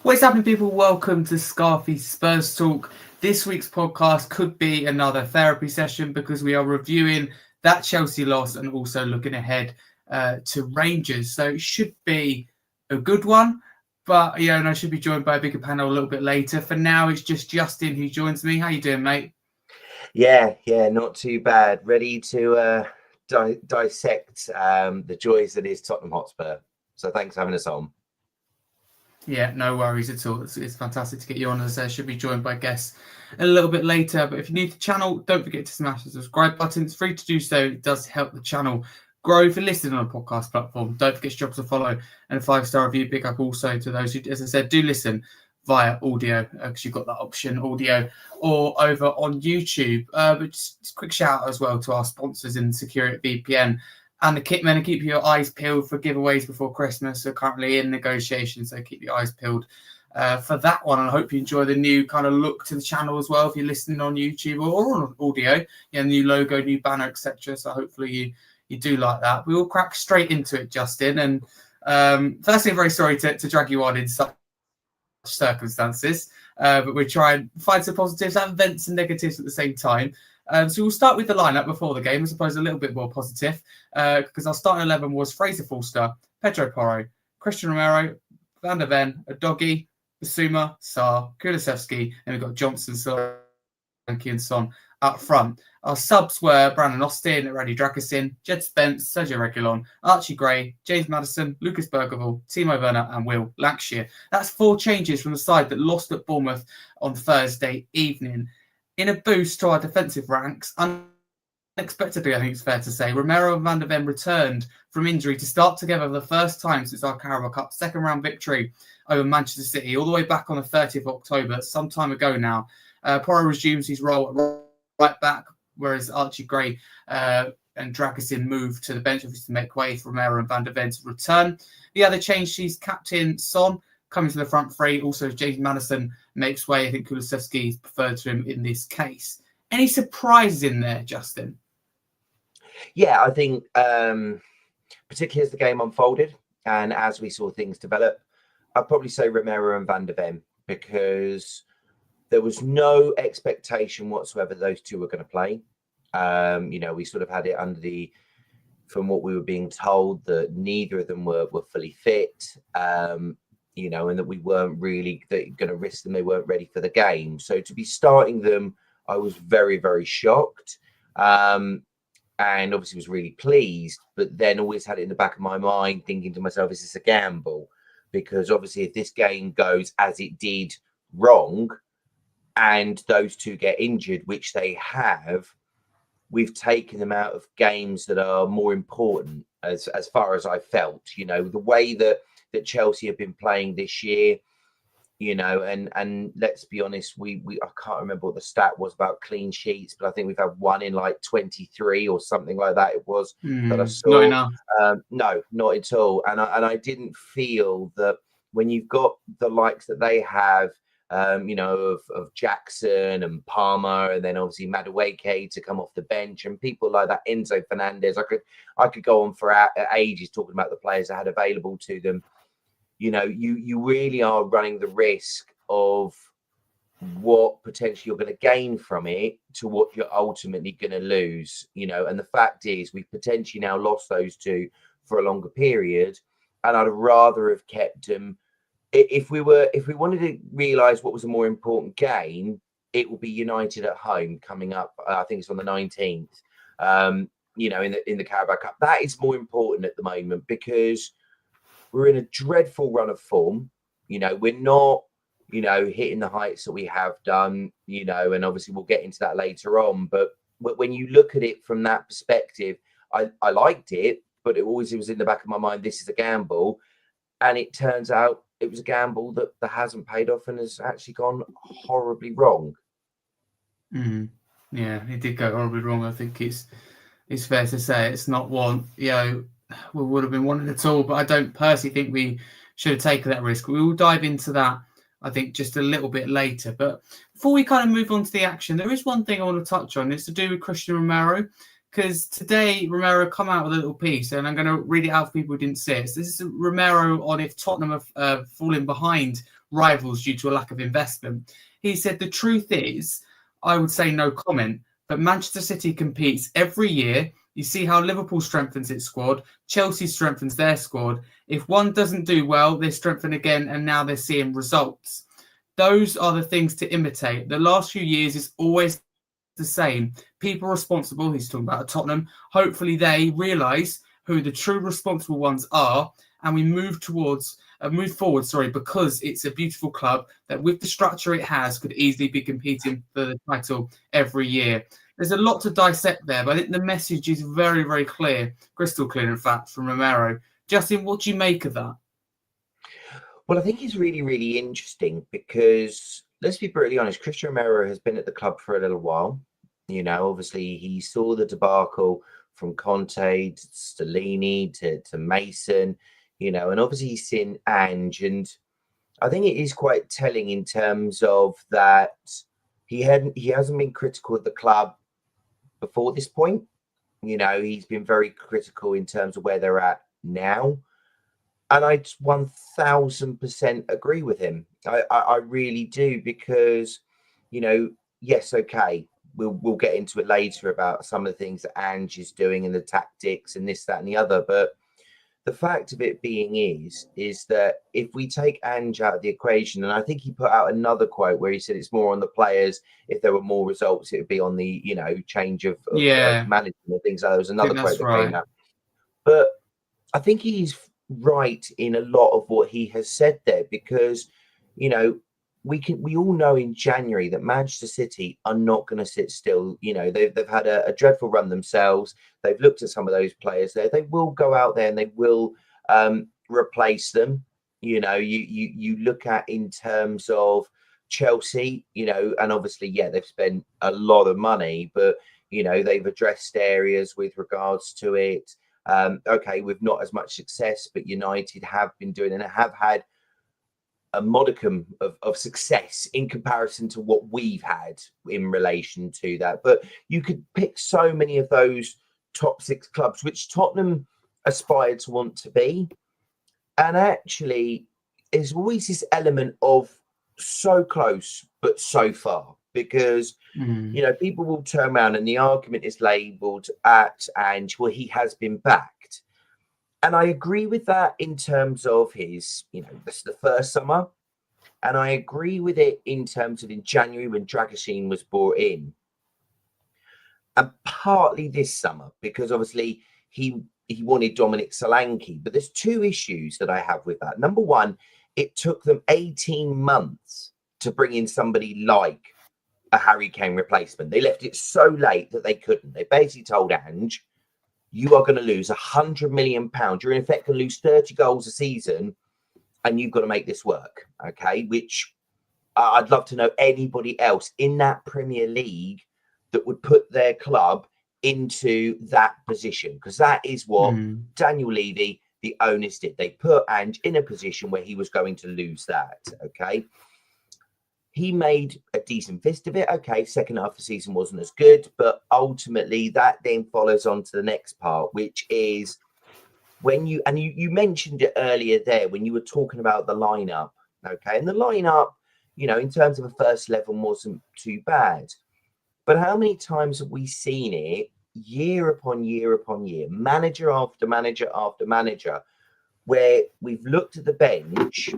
What's happening, people? Welcome to Scarfey Spurs Talk. This week's podcast could be another therapy session because we are reviewing that Chelsea loss and also looking ahead to Rangers. So it should be a good one. But, and I should be joined by a bigger panel a little bit later. For now, it's just Justin who joins me. How you doing, mate? Yeah, not too bad. Ready to dissect the joys that is Tottenham Hotspur. So thanks for having us on. Yeah, no worries at all. It's fantastic to get you on. As I should be joined by guests a little bit later. But if you're new to the channel, don't forget to smash the subscribe button. It's free to do so. It does help the channel grow. If you're listening on a podcast platform, don't forget to drop us a follow and a 5-star review. Big up also to those who, as I said, do listen via audio because you've got that option, audio, or over on YouTube. But just a quick shout out as well to our sponsors in Security VPN and the Kitmen, and keep your eyes peeled for giveaways before Christmas. We're currently in negotiations, so keep your eyes peeled for that one. And I hope you enjoy the new kind of look to the channel as well if you're listening on YouTube or on audio. New logo, new banner, etc. So hopefully you do like that. We will crack straight into it, Justin. And firstly, I'm very sorry to drag you on in such circumstances, but we're trying to find some positives and vents and negatives at the same time. So we'll start with the lineup before the game. I suppose a little bit more positive because our starting 11 was Fraser Forster, Pedro Porro, Christian Romero, Van der Ven, Udogie, Basuma, Sarr, Kulusevski, and we've got Johnson, Solanke and Son up front. Our subs were Brandon Austin, Randy Dragusin, Jed Spence, Sergio Reguilon, Archie Gray, James Maddison, Lucas Bergevall, Timo Werner and Will Lancashire. That's 4 changes from the side that lost at Bournemouth on Thursday evening. In a boost to our defensive ranks, unexpectedly, I think it's fair to say, Romero and Van der Ven returned from injury to start together for the first time since our Carabao Cup second-round victory over Manchester City, all the way back on the 30th of October, some time ago now. Porro resumes his role at right back, whereas Archie Gray and Dragusin moved to the bench, obviously, to make way for Romero and Van der Ven to return. The other change, she's captain Son coming to the front three. Also, James Maddison makes way. I think Kulusevski is preferred to him in this case. Any surprises in there, Justin? Yeah, I think particularly as the game unfolded and as we saw things develop, I'd probably say Romero and Van der Ven, because there was no expectation whatsoever those two were going to play. We sort of had it under from what we were being told, that neither of them were fully fit. And that we weren't really going to risk them. They weren't ready for the game. So to be starting them, I was very, very shocked. And obviously was really pleased, but then always had it in the back of my mind thinking to myself, is this a gamble? Because obviously if this game goes as it did wrong and those two get injured, which they have, we've taken them out of games that are more important as far as I felt. The way that Chelsea have been playing this year, and let's be honest, we I can't remember what the stat was about clean sheets, but I think we've had one in like 23 or something like that. It was that I saw. Not enough. No, not at all. And I didn't feel that when you've got the likes that they have, of Jackson and Palmer, and then obviously Madueke to come off the bench, and people like that, Enzo Fernandez. I could go on for ages talking about the players that had available to them. You really are running the risk of what potentially you're going to gain from it to what you're ultimately going to lose. And the fact is, we've potentially now lost those two for a longer period, and I'd rather have kept them. If we wanted to realise what was a more important game, it will be United at home coming up. I think it's on the 19th. In the Carabao Cup, that is more important at the moment because we're in a dreadful run of form. We're not, hitting the heights that we have done. And obviously we'll get into that later on. But when you look at it from that perspective, I liked it, but it was in the back of my mind. This is a gamble, and it turns out it was a gamble that hasn't paid off and has actually gone horribly wrong. Mm-hmm. Yeah, it did go horribly wrong. I think it's fair to say it's not one we would have been wanting at all. But I don't personally think we should have taken that risk. We will dive into that, I think, just a little bit later. But before we kind of move on to the action, there is one thing I want to touch on. It's to do with Christian Romero, because today Romero come out with a little piece, and I'm going to read it out for people who didn't see it. So this is Romero on if Tottenham have fallen behind rivals due to a lack of investment. He said, the truth is, I would say no comment, but Manchester City competes every year. You see how Liverpool strengthens its squad, Chelsea strengthens their squad. If one doesn't do well, they strengthen again, and now they're seeing results. Those are the things to imitate. The last few years is always the same. People responsible, he's talking about Tottenham, hopefully they realise who the true responsible ones are, and we move forward, because it's a beautiful club that with the structure it has could easily be competing for the title every year. There's a lot to dissect there, but I think the message is very, very clear, crystal clear, in fact, from Romero. Justin, what do you make of that? Well, I think it's really, really interesting because let's be brutally honest, Christian Romero has been at the club for a little while. You know, obviously he saw the debacle from Conte to Stellini to Mason, you know, and obviously he's seen Ange. And I think it is quite telling in terms of that he hasn't been critical of the club before this point. You know, he's been very critical in terms of where they're at now. And I 1000% agree with him. I really do, because, you know, yes, okay, we'll get into it later about some of the things that Ange is doing and the tactics and this, that, and the other. But the fact of it being is that if we take Ange out of the equation, and I think he put out another quote where he said it's more on the players. If there were more results, it would be on the, you know, change of management and things like that. There was another quote that came out. But I think he's right in a lot of what he has said there, because, you know, we all know in January that Manchester City are not going to sit still. You know, they've had a dreadful run themselves. They've looked at some of those players there. They will go out there and they will replace them. You know, you look at in terms of Chelsea, you know, and obviously, yeah, they've spent a lot of money, but, you know, they've addressed areas with regards to it. Okay, with not as much success, but United have been doing and have had a modicum of success in comparison to what we've had in relation to that. But you could pick so many of those top six clubs, which Tottenham aspired to want to be. And actually, there's always this element of so close, but so far, because, you know, people will turn around and the argument is labelled at Ange, well, he has been backed. And I agree with that in terms of his, you know, this is the first summer. And I agree with it in terms of in January when Dragusin was brought in. And partly this summer, because obviously he wanted Dominic Solanke. But there's two issues that I have with that. Number one, it took them 18 months to bring in somebody like a Harry Kane replacement. They left it so late that they couldn't. They basically told Ange, you are going to lose £100 million. You're in effect going to lose 30 goals a season, and you've got to make this work. Okay, which I'd love to know anybody else in that Premier League that would put their club into that position, because that is what Daniel Levy, the owners, did. They put Ange in a position where he was going to lose that. Okay. He made a decent fist of it. Okay, second half of the season wasn't as good, but ultimately that then follows on to the next part, which is when you mentioned it earlier there when you were talking about the lineup. Okay, and the lineup, you know, in terms of a first 11 wasn't too bad. But how many times have we seen it year upon year upon year, manager after manager after manager, where we've looked at the bench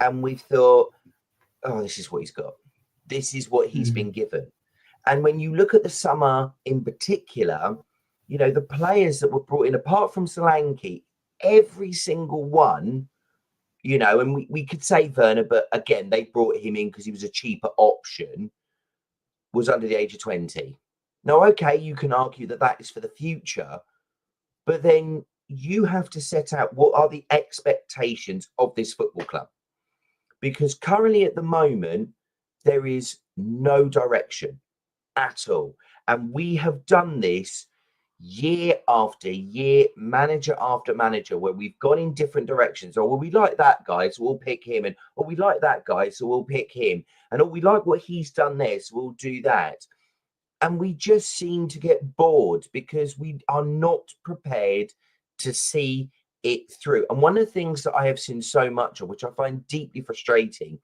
and we've thought, oh, this is what he's got. This is what he's been given. And when you look at the summer in particular, you know, the players that were brought in, apart from Solanke, every single one, you know, and we could say Werner, but again, they brought him in because he was a cheaper option, was under the age of 20. Now, okay, you can argue that that is for the future, but then you have to set out what are the expectations of this football club. Because currently at the moment, there is no direction at all. And we have done this year after year, manager after manager, where we've gone in different directions. Oh, well, we like that guy, so we'll pick him. And, oh, we like that guy, so we'll pick him. And, oh, we like what he's done there, so we'll do that. And we just seem to get bored because we are not prepared to see it through. And one of the things that I have seen so much of, which I find deeply frustrating,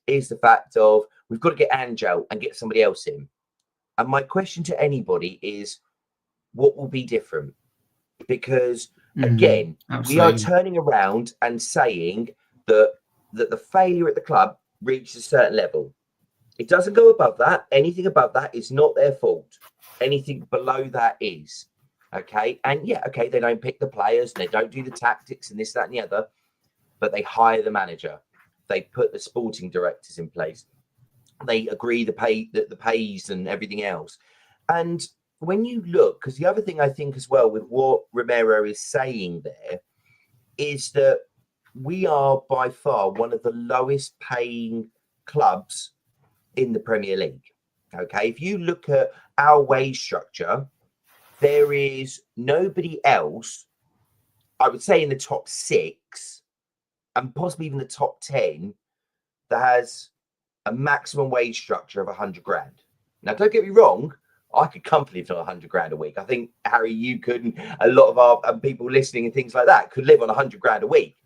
is the fact of we've got to get Ange out and get somebody else in. And my question to anybody is, what will be different? Because again, we are turning around and saying that the failure at the club reached a certain level. It doesn't go above that. Anything above that is not their fault. Anything below that is. Okay. And yeah, okay, they don't pick the players, they don't do the tactics and this, that, and the other, but they hire the manager. They put the sporting directors in place. They agree the pays and everything else. And when you look, because the other thing I think as well with what Romero is saying there is that we are by far one of the lowest paying clubs in the Premier League. Okay, if you look at our wage structure, there is nobody else, I would say in the top 6 and possibly even the top 10 that has a maximum wage structure of 100 grand. Now, don't get me wrong, I could comfortably live on 100 grand a week. I think, Harry, you could, and a lot of our people listening and things like that could live on 100 grand a week.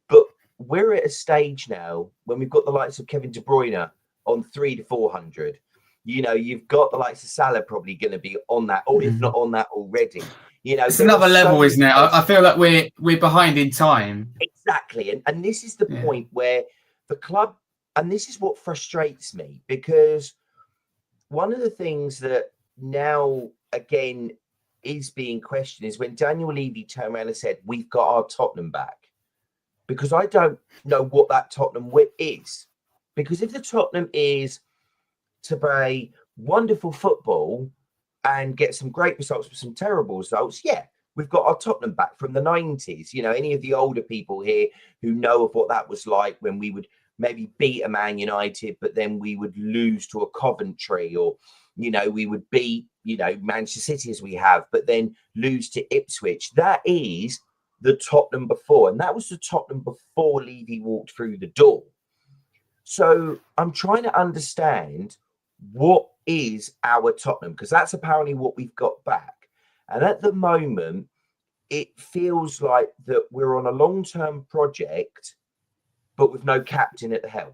But we're at a stage now when we've got the likes of Kevin De Bruyne on 300 to 400. You know, you've got the likes of Salah probably going to be on that, or if not on that already. You know, it's another level, isn't it? I feel like we're behind in time. Exactly, and this is the point where the club, and this is what frustrates me, because one of the things that now again is being questioned is when Daniel Levy turned around and said, "We've got our Tottenham back," because I don't know what that Tottenham is. Because if the Tottenham is to play wonderful football and get some great results with some terrible results, yeah, we've got our Tottenham back from the 90s. You know, any of the older people here who know of what that was like when we would maybe beat a Man United, but then we would lose to a Coventry, or, you know, we would beat, you know, Manchester City as we have, but then lose to Ipswich. That is the Tottenham before. And that was the Tottenham before Levy walked through the door. So I'm trying to understand what is our Tottenham, because that's apparently what we've got back. And at the moment, it feels like that we're on a long-term project, but with no captain at the helm,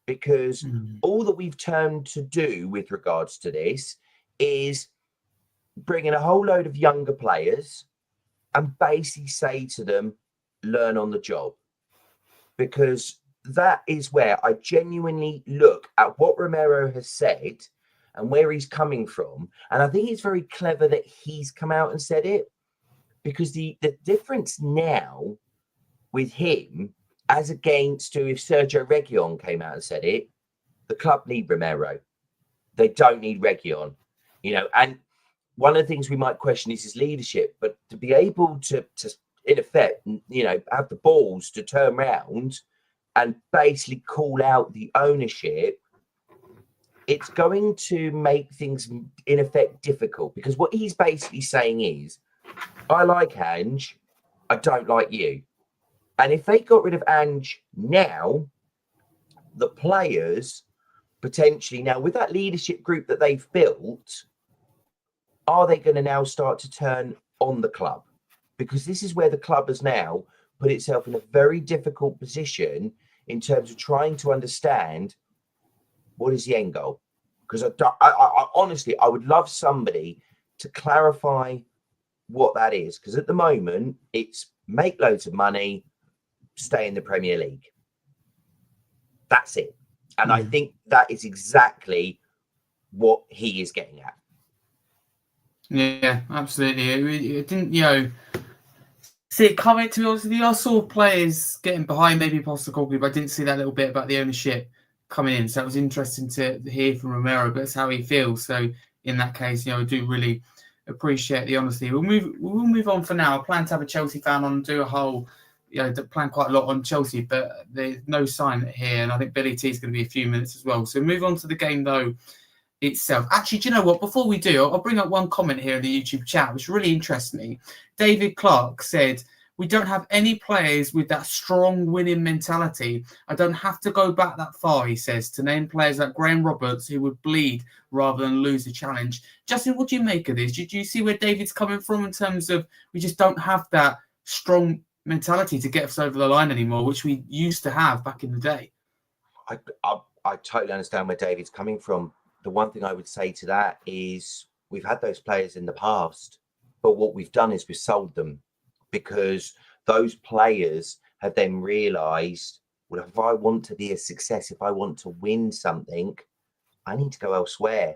because all that we've turned to do with regards to this is bring in a whole load of younger players and basically say to them, learn on the job. Because that is where I genuinely look at what Romero has said and where he's coming from. And I think it's very clever that he's come out and said it, because the difference now with him, as against to if Sergio Reguilon came out and said it, the club need Romero. They don't need Reguilon, you know. And one of the things we might question is his leadership, but to be able to in effect, you know, have the balls to turn around and basically call out the ownership, it's going to make things in effect difficult, because what he's basically saying is, I like Ange, I don't like you. And if they got rid of Ange now, the players potentially now with that leadership group that they've built, are they going to now start to turn on the club? Because this is where the club has now put itself in a very difficult position in terms of trying to understand what is the end goal. Because I honestly, I would love somebody to clarify what that is. Because at the moment, it's make loads of money, stay in the Premier League. That's it. And I think that is exactly what he is getting at. Yeah, absolutely. It didn't, you know, see it coming, to be honest with you. I saw players getting behind maybe Postecoglou, but I didn't see that little bit about the ownership coming in. So it was interesting to hear from Romero, but that's how he feels. So in that case, you know, I do really appreciate the honesty. We'll move on for now. I plan to have a Chelsea fan on and do a whole, you know, plan quite a lot on Chelsea, but there's no sign here. And I think Billie T is going to be a few minutes as well. So move on to the game though itself. Actually, do you know what? Before we do, I'll bring up one comment here in the YouTube chat, which really interests me. David Clark said, we don't have any players with that strong winning mentality. I don't have to go back that far, he says, to name players like Graham Roberts who would bleed rather than lose the challenge. Justin, what do you make of this? Do you see where David's coming from in terms of we just don't have that strong mentality to get us over the line anymore, which we used to have back in the day? I totally understand where David's coming from. The one thing I would say to that is we've had those players in the past, but what we've done is we've sold them, because those players have then realised, well, if I want to be a success, if I want to win something, I need to go elsewhere.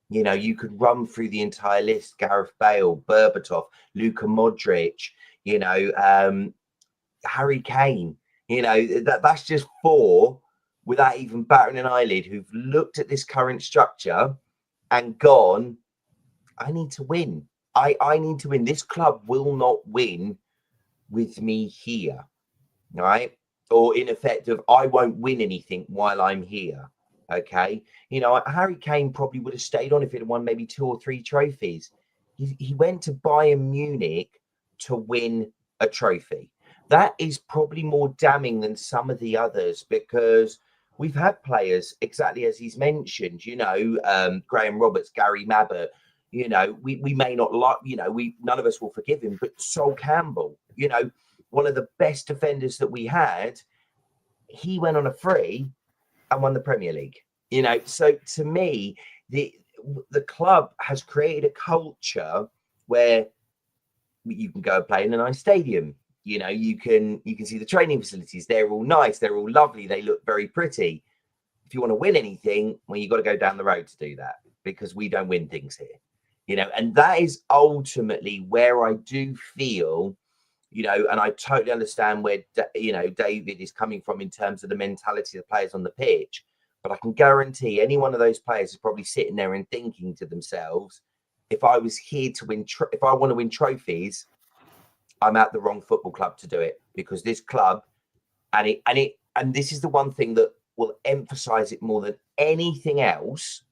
You know, you could run through the entire list: Gareth Bale, Berbatov, Luka Modric, you know, Harry Kane. You know, that's just 4 without even batting an eyelid, who've looked at this current structure and gone, I need to win. I need to win. This club will not win with me here, right? Or in effect of, I won't win anything while I'm here, okay? You know, Harry Kane probably would have stayed on if he'd won maybe 2 or 3 trophies. He went to Bayern Munich to win a trophy. That is probably more damning than some of the others, because we've had players, exactly as he's mentioned, you know, Graham Roberts, Gary Mabbott, you know, we may not like, you know, none of us will forgive him, but Sol Campbell, you know, one of the best defenders that we had, he went on a free and won the Premier League, you know. So to me, the club has created a culture where you can go and play in a nice stadium. You know, you can see the training facilities. They're all nice. They're all lovely. They look very pretty. If you want to win anything, well, you've got to go down the road to do that, because we don't win things here. You know, and that is ultimately where I do feel, you know, and I totally understand where, you know, David is coming from in terms of the mentality of the players on the pitch. But I can guarantee any one of those players is probably sitting there and thinking to themselves, if I was here to win, if I want to win trophies, I'm at the wrong football club to do it, because this club, and this is the one thing that will emphasize it more than anything else.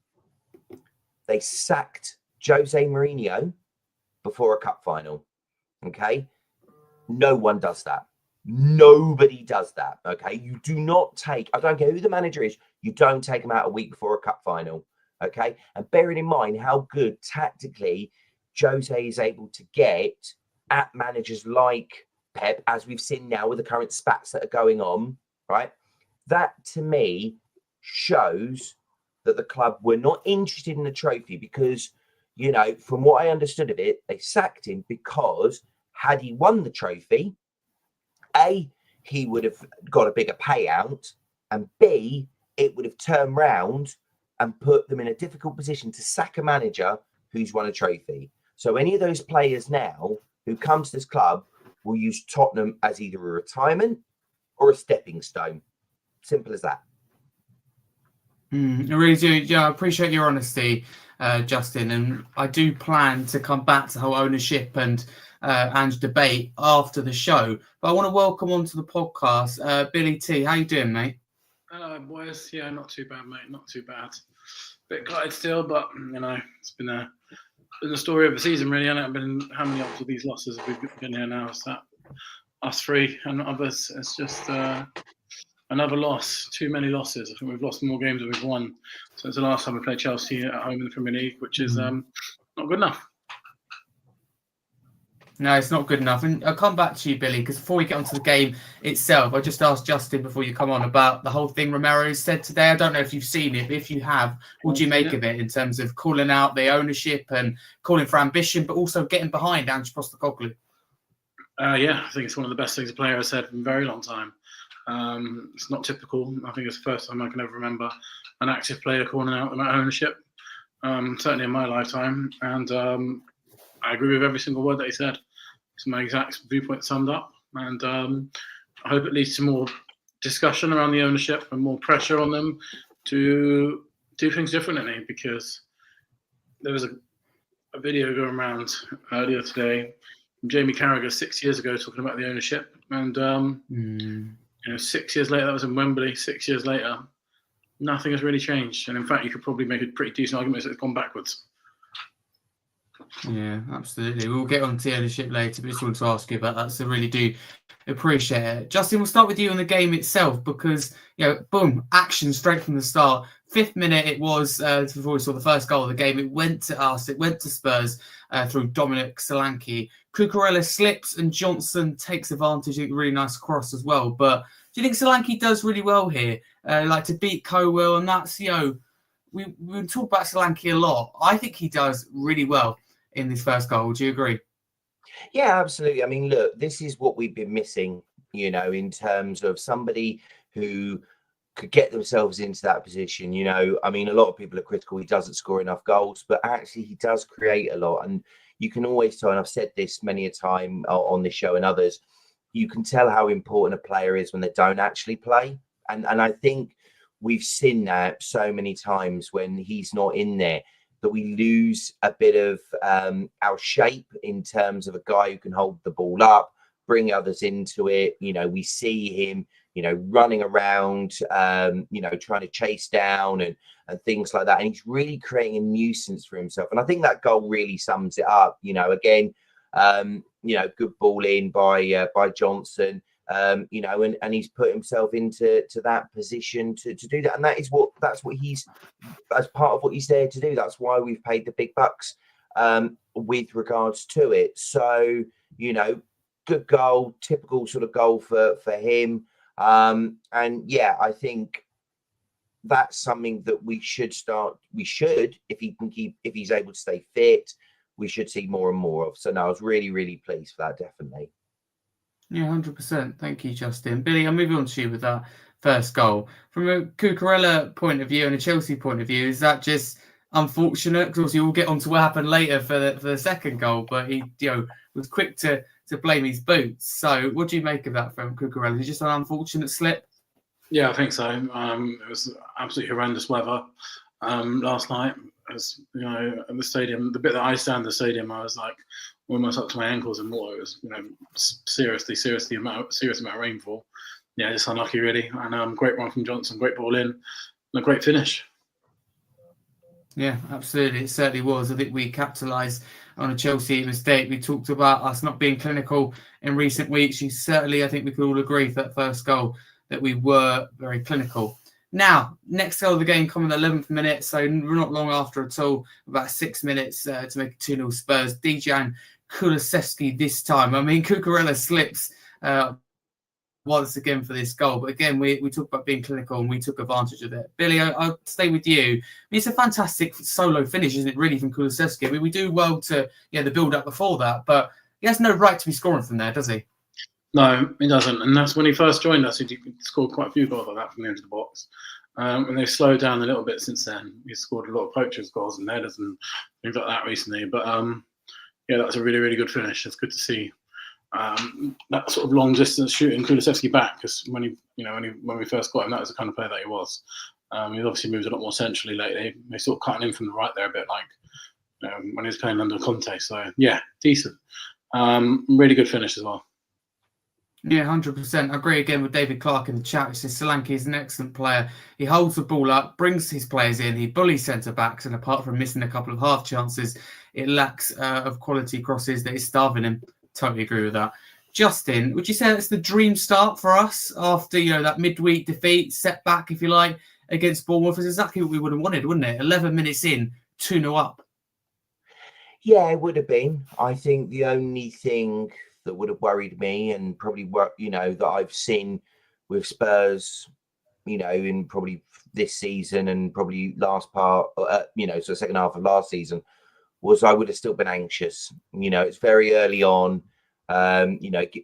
They sacked Jose Mourinho before a cup final. Okay. No one does that. Nobody does that. Okay. You do not take, I don't care who the manager is, you don't take him out a week before a cup final. Okay. And bearing in mind how good tactically Jose is able to get at managers like Pep, as we've seen now with the current spats that are going on, right? That to me shows that the club were not interested in the trophy, because, you know, from what I understood of it, they sacked him because had he won the trophy, A, he would have got a bigger payout, and B, it would have turned round and put them in a difficult position to sack a manager who's won a trophy. So any of those players now who come to this club will use Tottenham as either a retirement or a stepping stone. Simple as that. I really do. Yeah, I appreciate your honesty, Justin. And I do plan to come back to the whole ownership and debate after the show. But I want to welcome onto the podcast Billie T. How you doing, mate? Hello, boys. Yeah, not too bad, mate. Not too bad. Bit gutted still, but, you know, it's been the story of the season, really, hasn't it? Been how many of these losses have we been here now? Is that us 3 and others? It's just another loss. Too many losses. I think we've lost more games than we've won. So it's the last time we played Chelsea at home in the Premier League, which is not good enough. No, it's not good enough. And I'll come back to you, Billy, because before we get onto the game itself, I just asked Justin before you come on about the whole thing Romero said today. I don't know if you've seen it, but if you have, what do you make of it in terms of calling out the ownership and calling for ambition, but also getting behind Ange Postecoglou? Yeah, I think it's one of the best things a player has said in a very long time. It's not typical. I think it's the first time I can ever remember an active player calling out about ownership, certainly in my lifetime. And I agree with every single word that he said. It's my exact viewpoint summed up. And I hope it leads to more discussion around the ownership and more pressure on them to do things differently, because there was a video going around earlier today from Jamie Carragher 6 years ago talking about the ownership. And, you know, 6 years later, that was in Wembley, 6 years later, nothing has really changed. And in fact, you could probably make a pretty decent argument that it's gone backwards. Yeah, absolutely. We'll get on to ownership later, but just want to ask you about that. So really do appreciate it. Justin, we'll start with you on the game itself because, boom, action straight from the start. 5th minute it was, before we saw the first goal of the game, it went to us. It went to Spurs through Dominic Solanke. Cucurella slips and Johnson takes advantage. A really nice cross as well. But do you think Solanke does really well here? Like to beat Colwell, and that's, we talk about Solanke a lot. I think he does really well in this first goal. Do you agree? Yeah, absolutely. I mean, look, this is what we've been missing, in terms of somebody who could get themselves into that position. I mean, a lot of people are critical he doesn't score enough goals, but actually he does create a lot. And you can always tell, and I've said this many a time on this show and others, you can tell how important a player is when they don't actually play. And I think we've seen that so many times when he's not in there, that we lose a bit of our shape in terms of a guy who can hold the ball up, bring others into it. We see him, running around, trying to chase down and things like that. And he's really creating a nuisance for himself. And I think that goal really sums it up. Again, good ball in by Johnson. And he's put himself into that position to do that, and that's what he's, as part of what he's there to do. That's why we've paid the big bucks with regards to it. So good goal, typical sort of goal for him. And yeah, I think that's something that we should, if he's able to stay fit, we should see more and more of. So no, I was really, really pleased for that, definitely. Yeah, 100%. Thank you, Justin. Billy, I'll move on to you with that first goal. From a Cucurella point of view and a Chelsea point of view, is that just unfortunate? Because obviously we'll get on to what happened later for the second goal, but he was quick to blame his boots. So what do you make of that from Cucurella? Is it just an unfortunate slip? Yeah, I think so. It was absolutely horrendous weather last night. As at the stadium, the bit that I stand in the stadium, I was like almost up to my ankles in water. It was serious amount of rainfall. Yeah, just unlucky really. And great run from Johnson, great ball in, and a great finish. Yeah, absolutely. It certainly was. I think we capitalised on a Chelsea mistake. We talked about us not being clinical in recent weeks. I think we could all agree for that first goal that we were very clinical. Now, next goal of the game coming in the 11th minute, so not long after at all, about 6 minutes to make it 2-0 Spurs. Dejan Kulusevski this time. I mean, Cucurella slips once again for this goal, but again, we talk about being clinical and we took advantage of it. Billy, I'll stay with you. I mean, it's a fantastic solo finish, isn't it, really, from Kulusevski? I mean, we do well to the build-up before that, but he has no right to be scoring from there, does he? No, he doesn't. And that's when he first joined us. He scored quite a few goals like that from the end of the box. And they've slowed down a little bit since then. He's scored a lot of poachers goals and headers and things like that recently. But yeah, that's a really, really good finish. It's good to see that sort of long distance shooting Kulusevski back, because when we first got him, that was the kind of player that he was. He's obviously moved a lot more centrally lately. They sort of cutting in from the right there a bit, like when he was playing under Conte. So yeah, decent. Really good finish as well. Yeah, 100%. I agree again with David Clark in the chat. He says Solanke is an excellent player. He holds the ball up, brings his players in, he bullies centre-backs, and apart from missing a couple of half chances, it lacks of quality crosses that is starving him. Totally agree with that. Justin, would you say that's the dream start for us after, that midweek defeat, setback, if you like, against Bournemouth? Is exactly what we would have wanted, wouldn't it? 11 minutes in, 2-0 up. Yeah, it would have been. I think the only thing that would have worried me, and probably that I've seen with Spurs, in probably this season and probably last part, so second half of last season, was I would have still been anxious. It's very early on.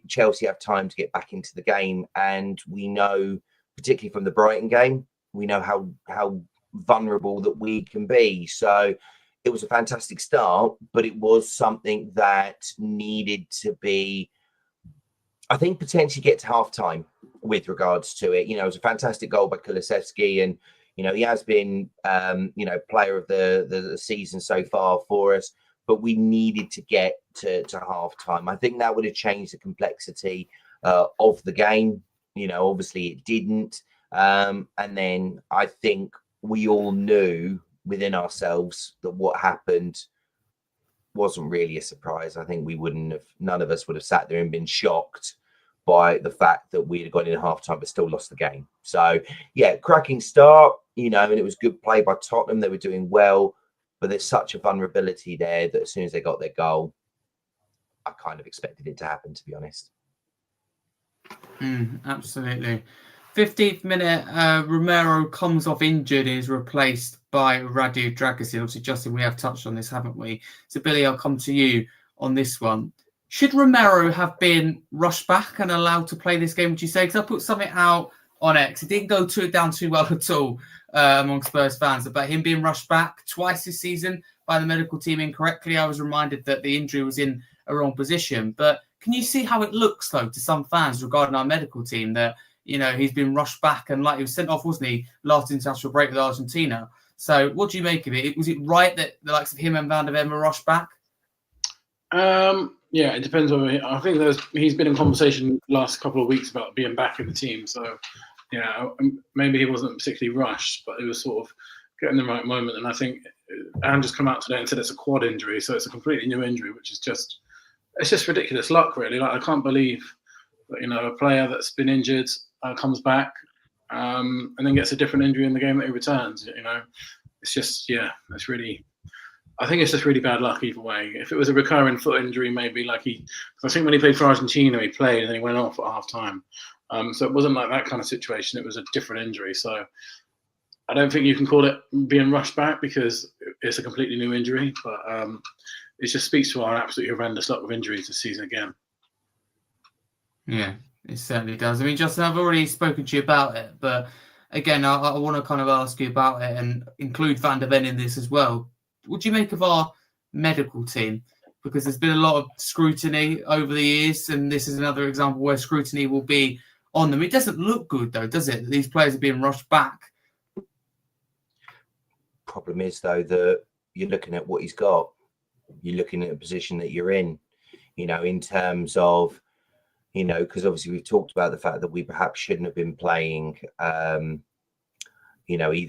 Chelsea have time to get back into the game, and we know, particularly from the Brighton game, we know how vulnerable that we can be. So it was a fantastic start, but it was something that needed to be, I think, potentially get to half time with regards to it. It was a fantastic goal by Kulusevski, and he has been player of the season so far for us, but we needed to get to half time. I think that would have changed the complexity of the game. Obviously it didn't, and then I think we all knew within ourselves that what happened wasn't really a surprise. I think none of us would have sat there and been shocked by the fact that we'd have gone in half time but still lost the game. So yeah, cracking start, and it was good play by Tottenham. They were doing well, but there's such a vulnerability there that as soon as they got their goal, I kind of expected it to happen, to be honest. Absolutely. 15th minute, Romero comes off injured and is replaced by Radu Dragic. Obviously, Justin, we have touched on this, haven't we? So, Billy, I'll come to you on this one. Should Romero have been rushed back and allowed to play this game, would you say? Because I put something out on X. It didn't go down too well at all among Spurs fans about him being rushed back twice this season by the medical team incorrectly. I was reminded that the injury was in a wrong position. But can you see how it looks, though, to some fans regarding our medical team that, he's been rushed back and like he was sent off, wasn't he, last international break with Argentina? So what do you make of it? Was it right that the likes of him and Van der Ven were rushed back? Yeah, it depends on. I think he's been in conversation the last couple of weeks about being back in the team. So, maybe he wasn't particularly rushed, but it was sort of getting the right moment. And I think Andrew's come out today and said it's a quad injury, so it's a completely new injury, which is just ridiculous luck, really. Like, I can't believe that a player that's been injured comes back and then gets a different injury in the game that he returns. It's just it's really. I think it's just really bad luck either way. If it was a recurring foot injury, maybe I think when he played for Argentina, he played and then he went off at half time. So it wasn't like that kind of situation. It was a different injury. So I don't think you can call it being rushed back because it's a completely new injury. But it just speaks to our absolutely horrendous luck with injuries this season again. Yeah, it certainly does. I mean, Justin, I've already spoken to you about it, but again, I want to kind of ask you about it and include Van der Ven in this as well. What do you make of our medical team? Because there's been a lot of scrutiny over the years, and this is another example where scrutiny will be on them. It doesn't look good, though, does it? These players are being rushed back. Problem is, though, that you're looking at what he's got. You're looking at a position that you're in, in terms of, because obviously we've talked about the fact that we perhaps shouldn't have been playing, either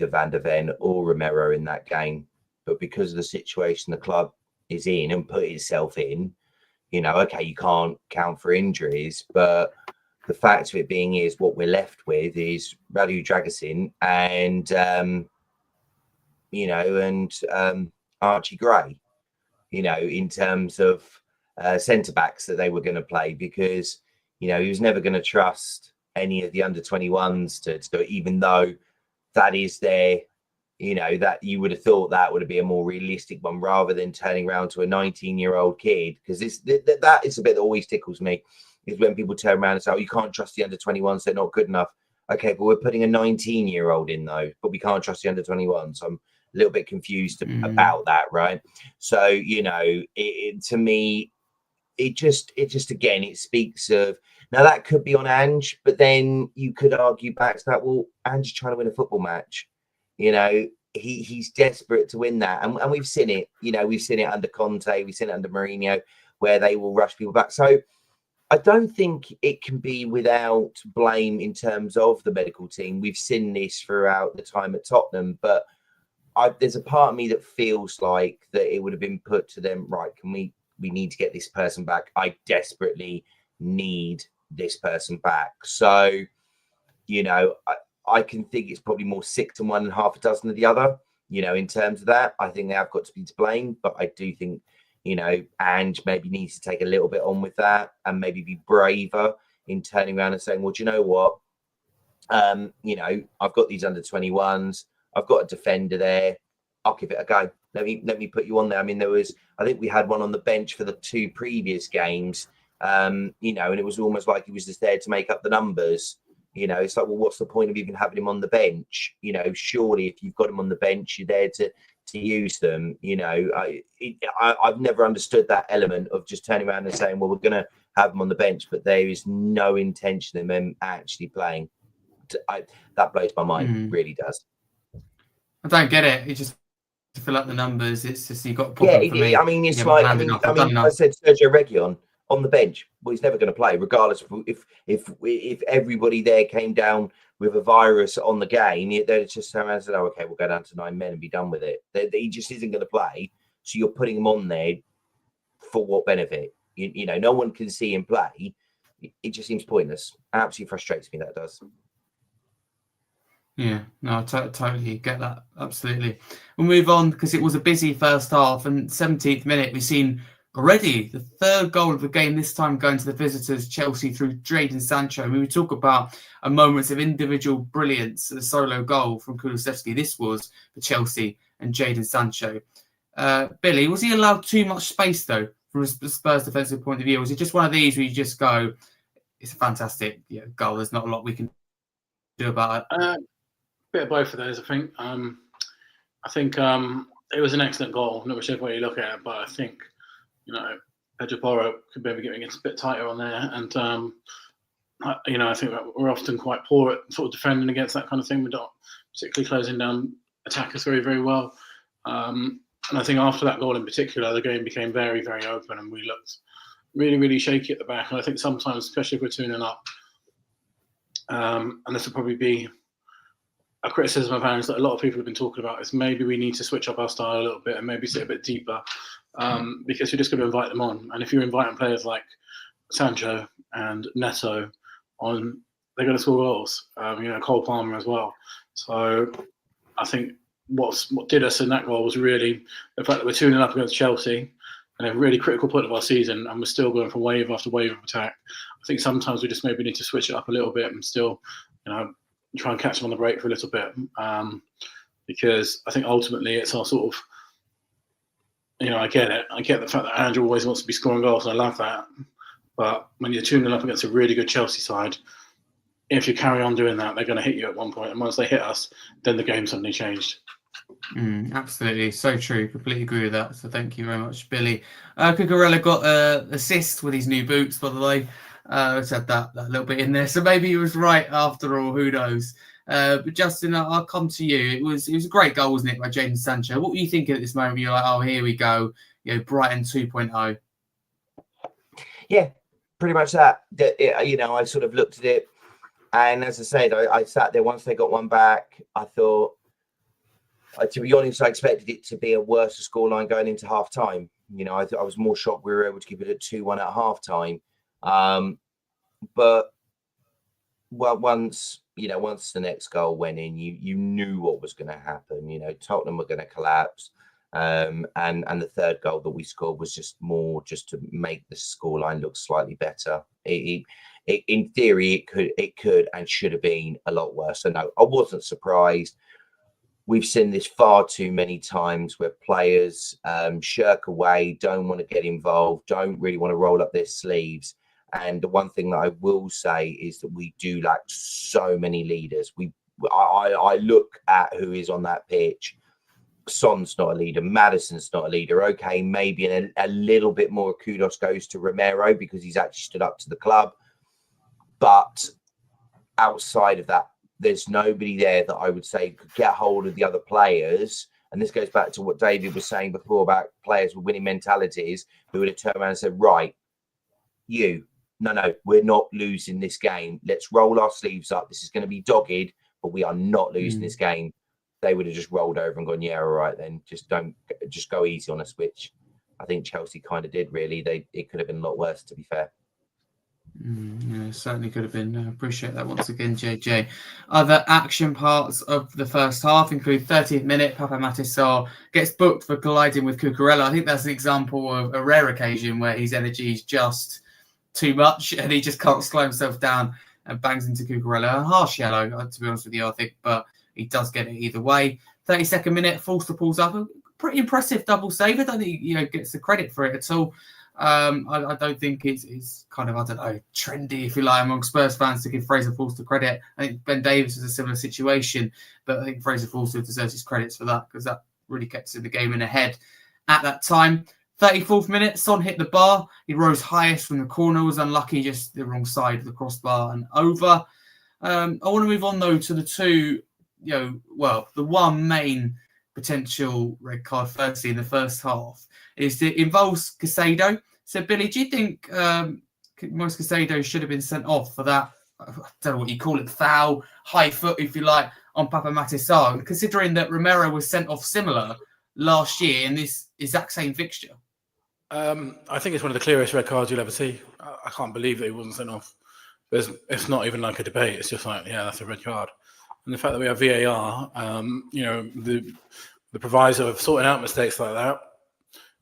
Van der Ven or Romero in that game. But because of the situation the club is in and put itself in, okay, you can't count for injuries, but the fact of it being is what we're left with is Radu Dragic and Archie Gray, in terms of centre backs that they were going to play, because he was never going to trust any of the under 21s to do it, even though that is their. That you would have thought that would be a more realistic one rather than turning around to a 19-year-old kid. Because that is a bit that always tickles me, is when people turn around and say, oh, you can't trust the under 21s, they're not good enough. Okay, but we're putting a 19-year-old in, though, but we can't trust the under 21s. So I'm a little bit confused about that, right? So, to me, it just again, it speaks of, now that could be on Ange, but then you could argue back to that, well, Ange is trying to win a football match. He's desperate to win that. And we've seen it, we've seen it under Conte, we've seen it under Mourinho, where they will rush people back. So I don't think it can be without blame in terms of the medical team. We've seen this throughout the time at Tottenham, but there's a part of me that feels like that it would have been put to them, right, we need to get this person back. I desperately need this person back. So, I can think it's probably more sick to one and half a dozen of the other, in terms of that. I think they have got to be to blame, but I do think, Ange maybe needs to take a little bit on with that and maybe be braver in turning around and saying, well, do you know what? I've got these under 21s. I've got a defender there. I'll give it a go. Let me put you on there. I mean, I think we had one on the bench for the two previous games, and it was almost like he was just there to make up the numbers. It's like, well, what's the point of even having him on the bench? Surely if you've got him on the bench, you're there to use them. I've never understood that element of just turning around and saying, well, we're going to have him on the bench, but there is no intention of them actually playing. That blows my mind, really does. I don't get it. It's just to fill up the numbers. It's just you've got a problem for me. I mean, it's like, I said Sergio Reguilon on the bench. Well, he's never going to play, regardless of if everybody there came down with a virus on the game. They'd just turn around and say, "Oh, okay, we'll go down to 9 men and be done with it." He just isn't going to play. So you're putting him on there for what benefit? You know, no one can see him play. It just seems pointless. Absolutely frustrates me, that does. Yeah, no, I totally get that. Absolutely. We'll move on because it was a busy first half, and 17th minute, we've seen already the third goal of the game, this time going to the visitors, Chelsea, through Jadon Sancho. I mean, we talk about a moments of individual brilliance, a solo goal from Kulusevski. This was for Chelsea and Jadon Sancho. Billy, was he allowed too much space, though, from a Spurs defensive point of view? Was it just one of these where you just go, it's a fantastic goal, there's not a lot we can do about it? Bit of both of those, I think. I think it was an excellent goal, no whichever way you look at it, but I think, Pedro Porro could maybe get a bit tighter on there. And, I think that we're often quite poor at sort of defending against that kind of thing. We're not particularly closing down attackers very, very well. And I think after that goal in particular, the game became very, very open and we looked really, really shaky at the back. And I think sometimes, especially if we're 2-0 up, and this will probably be a criticism of ours that a lot of people have been talking about, is maybe we need to switch up our style a little bit and maybe sit a bit deeper, because you're just going to invite them on. And if you're inviting players like Sancho and Neto on, they're going to score goals. Cole Palmer as well. So I think what did us in that goal was really the fact that we're 2-0 up against Chelsea and a really critical point of our season, and we're still going for wave after wave of attack. I think sometimes we just maybe need to switch it up a little bit and still, try and catch them on the break for a little bit, because I think ultimately it's our sort of, I get it. I get the fact that Andrew always wants to be scoring goals, and I love that. But when you're 2-0 up against a really good Chelsea side, if you carry on doing that, they're going to hit you at one point. And once they hit us, then the game suddenly changed. Absolutely. So true. Completely agree with that. So thank you very much, Billy. Cucurella got an assist with his new boots, by the way. Let's add that little bit in there. So maybe he was right after all. Who knows? But Justin, I'll come to you. It was a great goal, wasn't it, by Jadon Sancho? What were you thinking at this moment? You're like, oh, here we go. Brighton 2.0. Yeah, pretty much that. I sort of looked at it, and as I said, I sat there once they got one back. I thought, to be honest, I expected it to be a worse scoreline going into half time. I was more shocked we were able to keep it at 2-1 at half time. But once the next goal went in, you knew what was going to happen. Tottenham were going to collapse, and the third goal that we scored was just to make the scoreline look slightly better. In theory, it could and should have been a lot worse. So no, I wasn't surprised. We've seen this far too many times where players shirk away, don't want to get involved, don't really want to roll up their sleeves. And the one thing that I will say is that we do lack so many leaders. I look at who is on that pitch. Son's not a leader. Maddison's not a leader. Okay, maybe a little bit more kudos goes to Romero because he's actually stood up to the club. But outside of that, there's nobody there that I would say could get hold of the other players. And this goes back to what David was saying before about players with winning mentalities who would have turned around and said, right, no, we're not losing this game. Let's roll our sleeves up. This is going to be dogged, but we are not losing this game. They would have just rolled over and gone, yeah, all right, then just go easy on us, which I think Chelsea kind of did, really. It could have been a lot worse, to be fair. Yeah, certainly could have been. I appreciate that once again, JJ. Other action parts of the first half include 30th minute, Papa Matisar gets booked for colliding with Cucurella. I think that's an example of a rare occasion where his energy is just too much and he just can't slow himself down and bangs into Cucurella. A harsh yellow, to be honest with you, I think, but he does get it either way. 32nd minute, Forster pulls up. A pretty impressive double save. I don't think he gets the credit for it at all. I don't think it's kind of, trendy, if you like, among Spurs fans to give Fraser Forster credit. I think Ben Davies was a similar situation, but I think Fraser Forster deserves his credits for that because that really kept us in the game and ahead at that time. 34th minute, Son hit the bar. He rose highest from the corner, was unlucky, just the wrong side of the crossbar and over. I want to move on, though, to the two, the one main potential red card, firstly, in the first half, it involves Caicedo. So, Billy, do you think Moise Caicedo should have been sent off for that, I don't know what you call it, foul, high foot, if you like, on Papa Matisar, considering that Romero was sent off similar last year in this exact same fixture? I think it's one of the clearest red cards you'll ever see. I can't believe that he wasn't sent off. It's not even like a debate. It's just like, yeah, that's a red card. And the fact that we have VAR, the proviso of sorting out mistakes like that,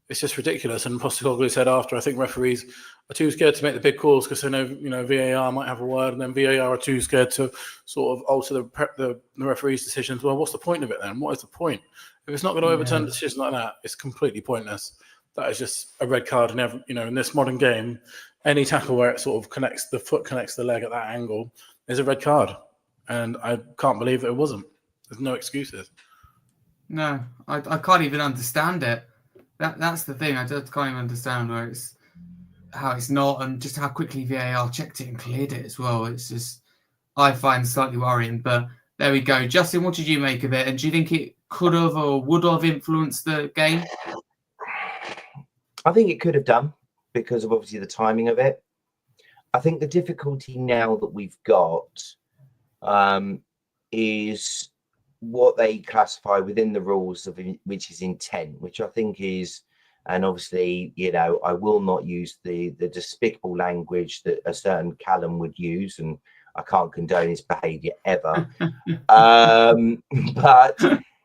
it's just ridiculous. And Postecoglou said after, I think referees are too scared to make the big calls because they know, VAR might have a word, and then VAR are too scared to sort of alter the referee's decisions. Well, what's the point of it then? What is the point? If it's not going to overturn a decision like that, it's completely pointless. That is just a red card. And in this modern game, any tackle where it sort of the foot connects the leg at that angle is a red card. And I can't believe that it wasn't. There's no excuses. No, I can't even understand it. That's the thing. I just can't even understand how it's not, and just how quickly VAR checked it and cleared it as well. It's just, I find slightly worrying. But there we go. Justin, what did you make of it? And do you think it could have or would have influenced the game? I think it could have done because of obviously the timing of it. I think the difficulty now that we've got is what they classify within the rules of which is intent, which I think is, and obviously, I will not use the despicable language that a certain Callum would use, and I can't condone his behaviour ever. But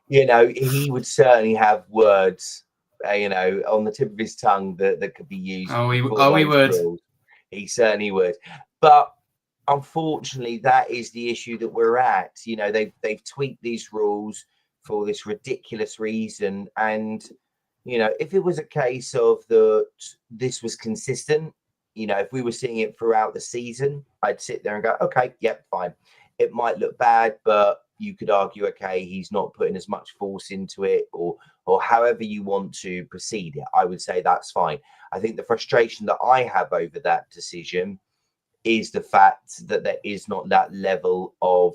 he would certainly have words on the tip of his tongue that could be used. He would. Rules. He certainly would. But unfortunately, that is the issue that we're at. They've tweaked these rules for this ridiculous reason. And, if it was a case of this was consistent, if we were seeing it throughout the season, I'd sit there and go, okay, yep, fine. It might look bad, but you could argue, okay, he's not putting as much force into it, or however you want to proceed it. I would say that's fine. I think the frustration that I have over that decision is the fact that there is not that level of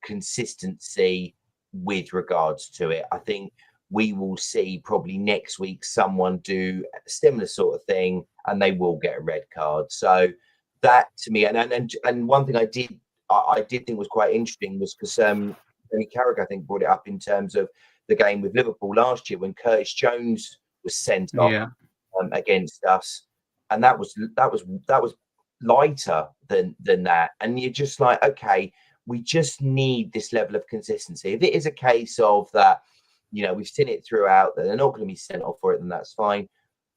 consistency with regards to it. I think we will see probably next week someone do a similar sort of thing and they will get a red card. So that to me, and one thing I did think was quite interesting was because Tony Carrick, I think, brought it up in terms of the game with Liverpool last year when Curtis Jones was sent off against us, and that was lighter than that. And you're just like, okay, we just need this level of consistency. If it is a case of that, we've seen it throughout that they're not going to be sent off for it, then that's fine.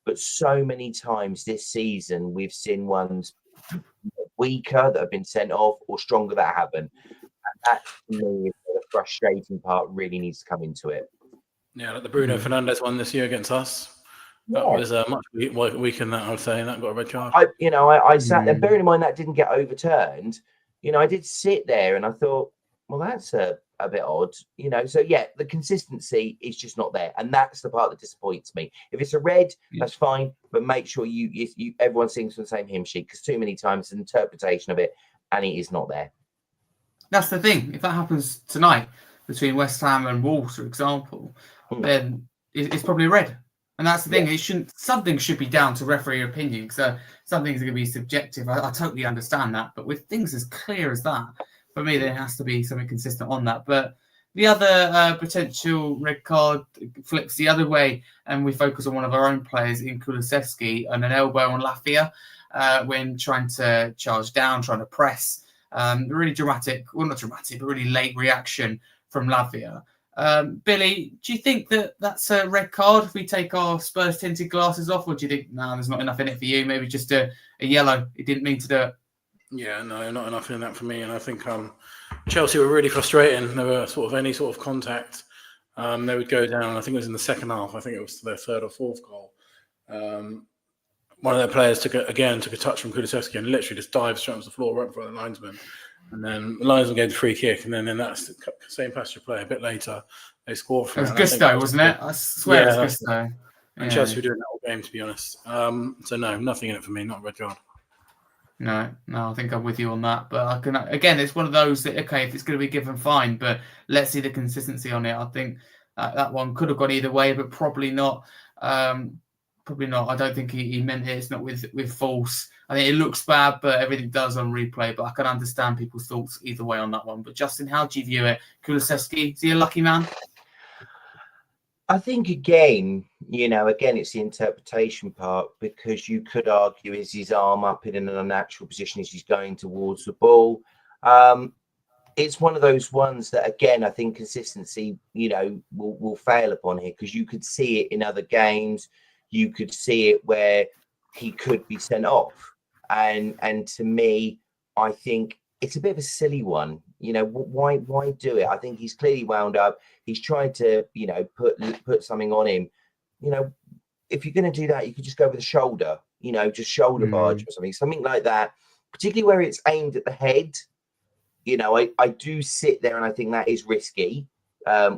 But so many times this season, we've seen ones weaker that have been sent off or stronger that haven't. And that, to me, is where the frustrating part really needs to come into it. Yeah, like the Bruno Fernandes one this year against us. That was much weaker than that, I would say, and that got a red card. I sat there, bearing in mind that didn't get overturned. I did sit there and I thought, well, that's a bit odd. So yeah, the consistency is just not there, and that's the part that disappoints me. If it's a red, that's fine, but make sure everyone sings from the same hymn sheet, because too many times the interpretation of it, and it is not there. That's the thing. If that happens tonight between West Ham and Wolves, for example, then it's probably red. And that's the thing. Something should be down to referee opinion. So some things are going to be subjective. I totally understand that. But with things as clear as that, for me, there has to be something consistent on that. But the other potential red card flips the other way, and we focus on one of our own players in Kulusevski and an elbow on Lafia when trying to charge down, trying to press. Really dramatic, well, not dramatic, but really late reaction from Lafia. Billy, do you think that's a red card if we take our Spurs tinted glasses off, or do you think, no, there's not enough in it for you? Maybe just a yellow. He didn't mean to do it. Yeah, no, not enough in that for me. And I think Chelsea were really frustrating. There were sort of any sort of contact. They would go down. I think it was in the second half. I think it was their third or fourth goal. One of their players took a touch from Kulusevski and literally just dived straight onto the floor right in front of the linesman. And then the linesman gave the free kick, and then in that same Pasture play a bit later, they scored from it. It was Gusto, wasn't it? I swear it was Gusto. And Chelsea were doing that whole game, to be honest. So no, nothing in it for me, not a red card. No, I think I'm with you on that. But again, it's one of those that, okay, if it's going to be given, fine, but let's see the consistency on it. I think that one could have gone either way, but probably not. Probably not. I don't think he meant it. It's not with force. I think it looks bad, but everything does on replay. But I can understand people's thoughts either way on that one. But Justin, how do you view it? Kulusevski, is he a lucky man? I think again, it's the interpretation part, because you could argue, is his arm up in an unnatural position as he's going towards the ball? It's one of those ones that, again, I think consistency, will fail upon here, because you could see it in other games. You could see it where he could be sent off. And to me, I think it's a bit of a silly one. Why do it? I think he's clearly wound up. He's tried to, put something on him. If you're going to do that, you could just go with the shoulder, just shoulder barge or something like that, particularly where it's aimed at the head. I do sit there and I think that is risky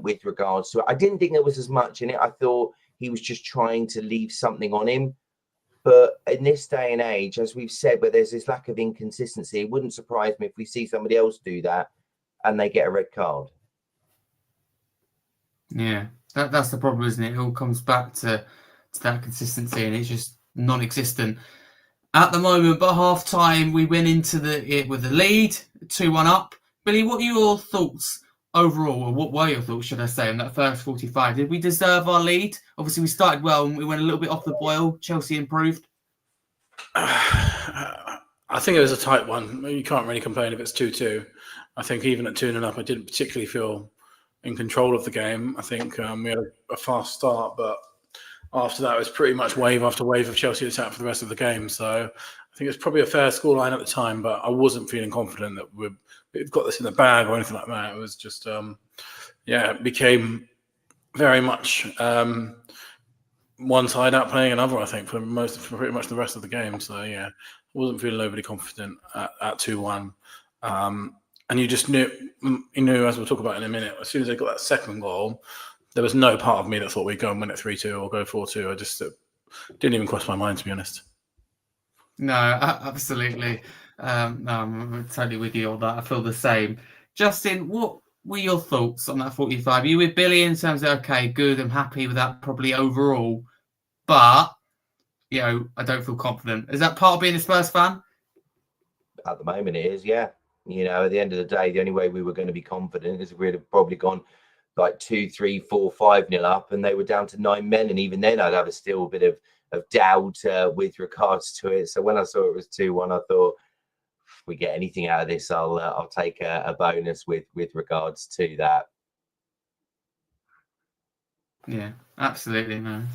with regards to it. I didn't think there was as much in it. I thought he was just trying to leave something on him. But in this day and age, as we've said, where there's this lack of inconsistency, it wouldn't surprise me if we see somebody else do that and they get a red card. Yeah, that's the problem, isn't it? It all comes back to that consistency, and it's just non-existent at the moment. But half time, we went into it with the lead, 2-1 up. Billy, what are your thoughts overall, or what were your thoughts, should I say, on that first 45? Did we deserve our lead? Obviously, we started well and we went a little bit off the boil. Chelsea improved. I think it was a tight one. You can't really complain if it's 2-2. I think even at 2-0 up, I didn't particularly feel in control of the game. I think we had a fast start, but after that, it was pretty much wave after wave of Chelsea attack for the rest of the game. So I think it's probably a fair scoreline at the time, but I wasn't feeling confident that we've got this in the bag or anything like that. It was just, it became very much one side outplaying another, I think, for pretty much the rest of the game. So, yeah, I wasn't feeling overly confident at 2-1. And you just knew, as we'll talk about in a minute, as soon as they got that second goal, there was no part of me that thought we'd go and win it 3-2 or go 4-2. I just didn't even cross my mind, to be honest. No, absolutely. No, I'm totally with you on that. I feel the same. Justin, what were your thoughts on that 45? Are you with Billy in terms of, okay, good, I'm happy with that probably overall, but, I don't feel confident. Is that part of being a Spurs fan? At the moment it is, yeah. At the end of the day, the only way we were going to be confident is if we'd have probably gone like 2, 3, 4, 5-0 up and they were down to 9 men. And even then I'd have still a bit of doubt with regards to it. So when I saw it was 2-1, I thought, if we get anything out of this, I'll take a bonus with regards to that. Yeah, absolutely, man.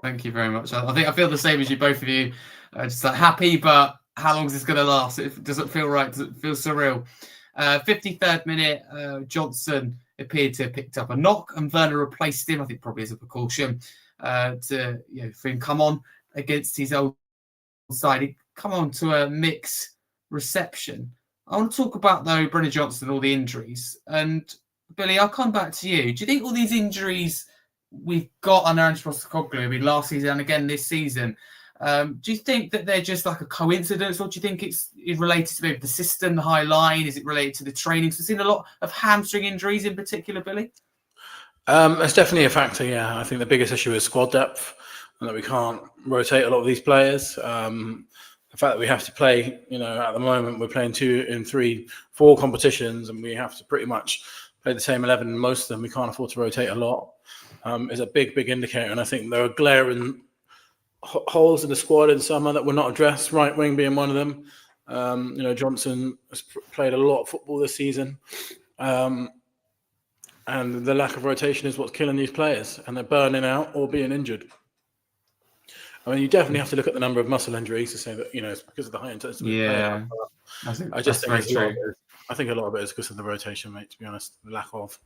Thank you very much. I think I feel the same as you, both of you. Just like happy, but how long is this going to last? It doesn't feel right. Does it feel surreal? 53rd minute, Johnson appeared to have picked up a knock, and Werner replaced him. I think probably as a precaution for him come on against his old side. He come on to a mixed reception. I want to talk about though Brennan Johnson, all the injuries, and Billy, I'll come back to you. Do you think all these injuries we've got under Ange Postecoglou, last season and again this season, do you think that they're just like a coincidence, or do you think it's related to maybe the system, the high line? Is it related to the training? So we've seen a lot of hamstring injuries in particular, Billy. It's definitely a factor, yeah. I think the biggest issue is squad depth, and that we can't rotate a lot of these players. The fact that we have to play, at the moment we're playing 2 in 3, 4 competitions, and we have to pretty much play the same 11 in most of them. We can't afford to rotate a lot. Is a big indicator, and I think there are glaring holes in the squad in summer that were not addressed, right wing being one of them. Johnson has played a lot of football this season, and the lack of rotation is what's killing these players, and they're burning out or being injured. I mean, you definitely have to look at the number of muscle injuries to say that, it's because of the high intensity. Yeah, I think a lot of it is because of the rotation, mate, to be honest, the lack of.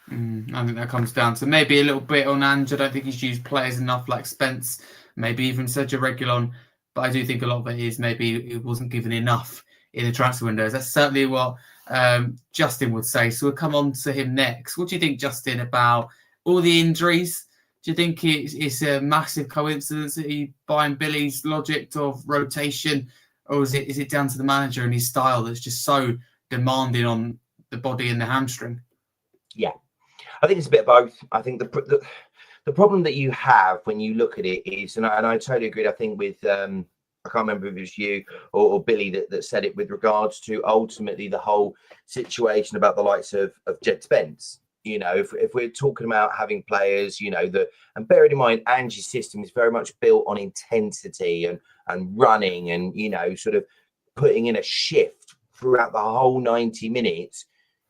I think that comes down to maybe a little bit on Ange. I don't think he's used players enough like Spence, maybe even Sergio Reguilon. But I do think a lot of it is maybe it wasn't given enough in the transfer windows. That's certainly what Justin would say. So we'll come on to him next. What do you think, Justin, about all the injuries? Do you think it's a massive coincidence that he buying Billy's logic of rotation, or is it down to the manager and his style that's just so demanding on the body and the hamstring? Yeah. I think it's a bit of both. I think the problem that you have when you look at it is, and I totally agree, I think with, I can't remember if it was you or Billy that said it with regards to ultimately the whole situation about the likes of Jed Spence. You know, if we're talking about having players, you know, and bearing in mind, Angie's system is very much built on intensity and running and, you know, sort of putting in a shift throughout the whole 90 minutes.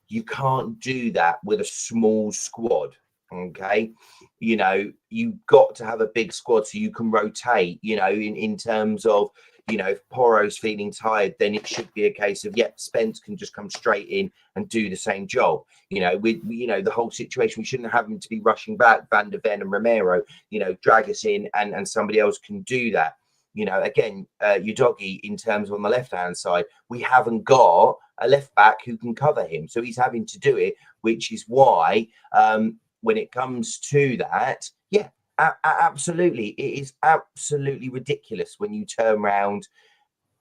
You can't do that with a small squad. Okay. You know, you've got to have a big squad so you can rotate, you know, in terms of, you know, if Porro's feeling tired, then it should be a case of, Spence can just come straight in and do the same job. You know, with, you know, the whole situation, we shouldn't have him to be rushing back, Van der Ven and Romero, you know, drag us in and somebody else can do that. You know, again, Udogie, in terms of on the left-hand side, we haven't got a left back who can cover him. So he's having to do it, which is why when it comes to that, absolutely. It is absolutely ridiculous when you turn around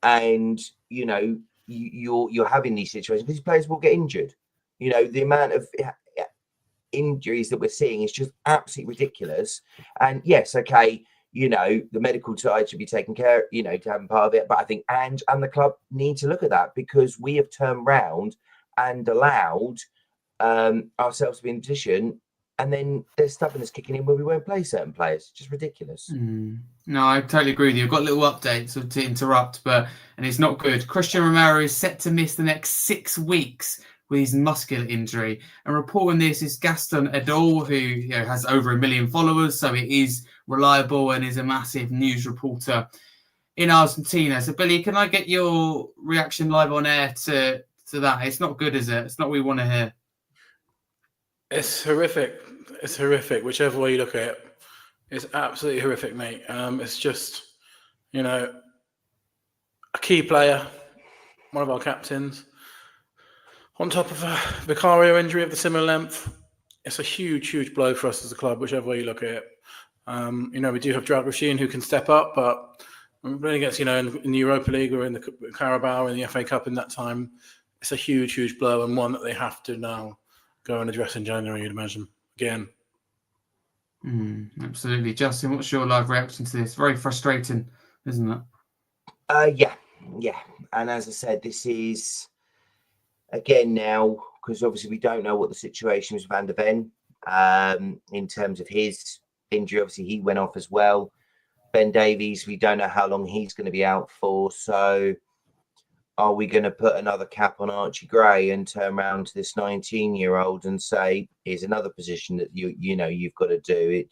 and, you know, you're having these situations because players will get injured. You know, the amount of injuries that we're seeing is just absolutely ridiculous. And yes, okay, you know, the medical side should be taken care of, you know, to have part of it. But I think Ange and the club need to look at that because we have turned round and allowed ourselves to be in a position. And then there's stubbornness kicking in where we won't play certain players. Just ridiculous. No, I totally agree with you. I've got little updates to interrupt, and it's not good. Christian Romero is set to miss the next 6 weeks with his muscular injury. And reporting this is Gaston Edol, who, you know, has over 1 million followers, so it is reliable and is a massive news reporter in Argentina. So, Billy, can I get your reaction live on air to that? It's not good, is it? It's not what we want to hear. It's horrific. It's horrific. Whichever way you look at it, it's absolutely horrific, mate. It's just, you know, a key player, one of our captains, on top of a Vicario injury of the similar length. It's a huge, huge blow for us as a club, whichever way you look at it. You know, we do have Dragoshin who can step up, but when we against, you know, in the Europa League or in the Carabao and the FA Cup in that time, it's a huge, huge blow and one that they have to now go and address in January, you'd imagine, again. Absolutely. Justin, what's your live reaction to this? Very frustrating, isn't it? Yeah. And as I said, this is, again now, because obviously we don't know what the situation is with Van der Ven in terms of his injury. Obviously, he went off as well. Ben Davies, we don't know how long he's going to be out for. So are we going to put another cap on Archie Gray and turn around to this 19-year-old and say, here's another position that you know you've got to do?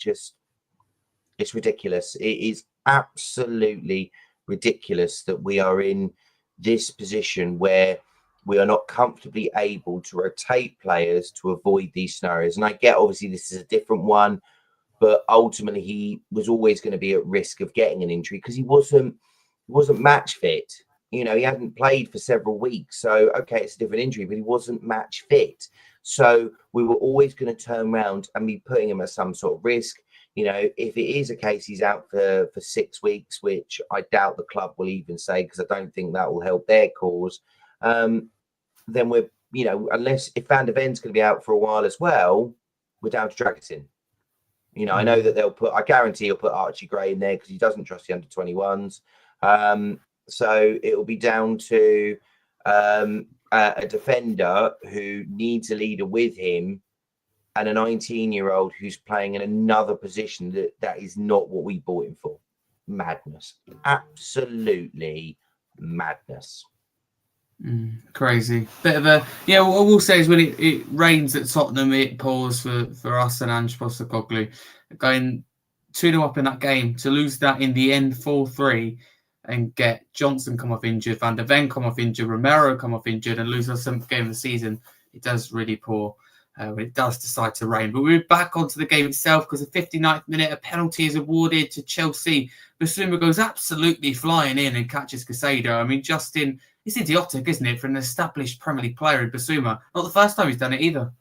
It's ridiculous. It is absolutely ridiculous that we are in this position where we are not comfortably able to rotate players to avoid these scenarios. And I get, obviously, this is a different one, but ultimately he was always going to be at risk of getting an injury because he wasn't match fit. You know, he hadn't played for several weeks. So, okay, it's a different injury, but he wasn't match fit. So we were always going to turn around and be putting him at some sort of risk. You know, if it is a case he's out for 6 weeks, which I doubt the club will even say, because I don't think that will help their cause, then we're, you know, unless if Van der Ven's going to be out for a while as well, we're down to Dragusin. You know, I know that I guarantee he'll put Archie Gray in there because he doesn't trust the under-21s. So it will be down to a defender who needs a leader with him and a 19-year-old who's playing in another position that is not what we bought him for. Madness. Absolutely madness. Crazy. Bit of a, what I will say is when it rains at Tottenham, it pours for us and Ange Postecoglou. Going 2-0 up in that game, to lose that in the end 4-3 and get Johnson come off injured, Van der Ven come off injured, Romero come off injured, and lose our 7th game of the season, it does really pour when it does decide to rain. But we're back onto the game itself because the 59th minute, a penalty is awarded to Chelsea. Basuma goes absolutely flying in and catches Casado. I mean, Justin, it's idiotic, isn't it, for an established Premier League player in Basuma? Not the first time he's done it either.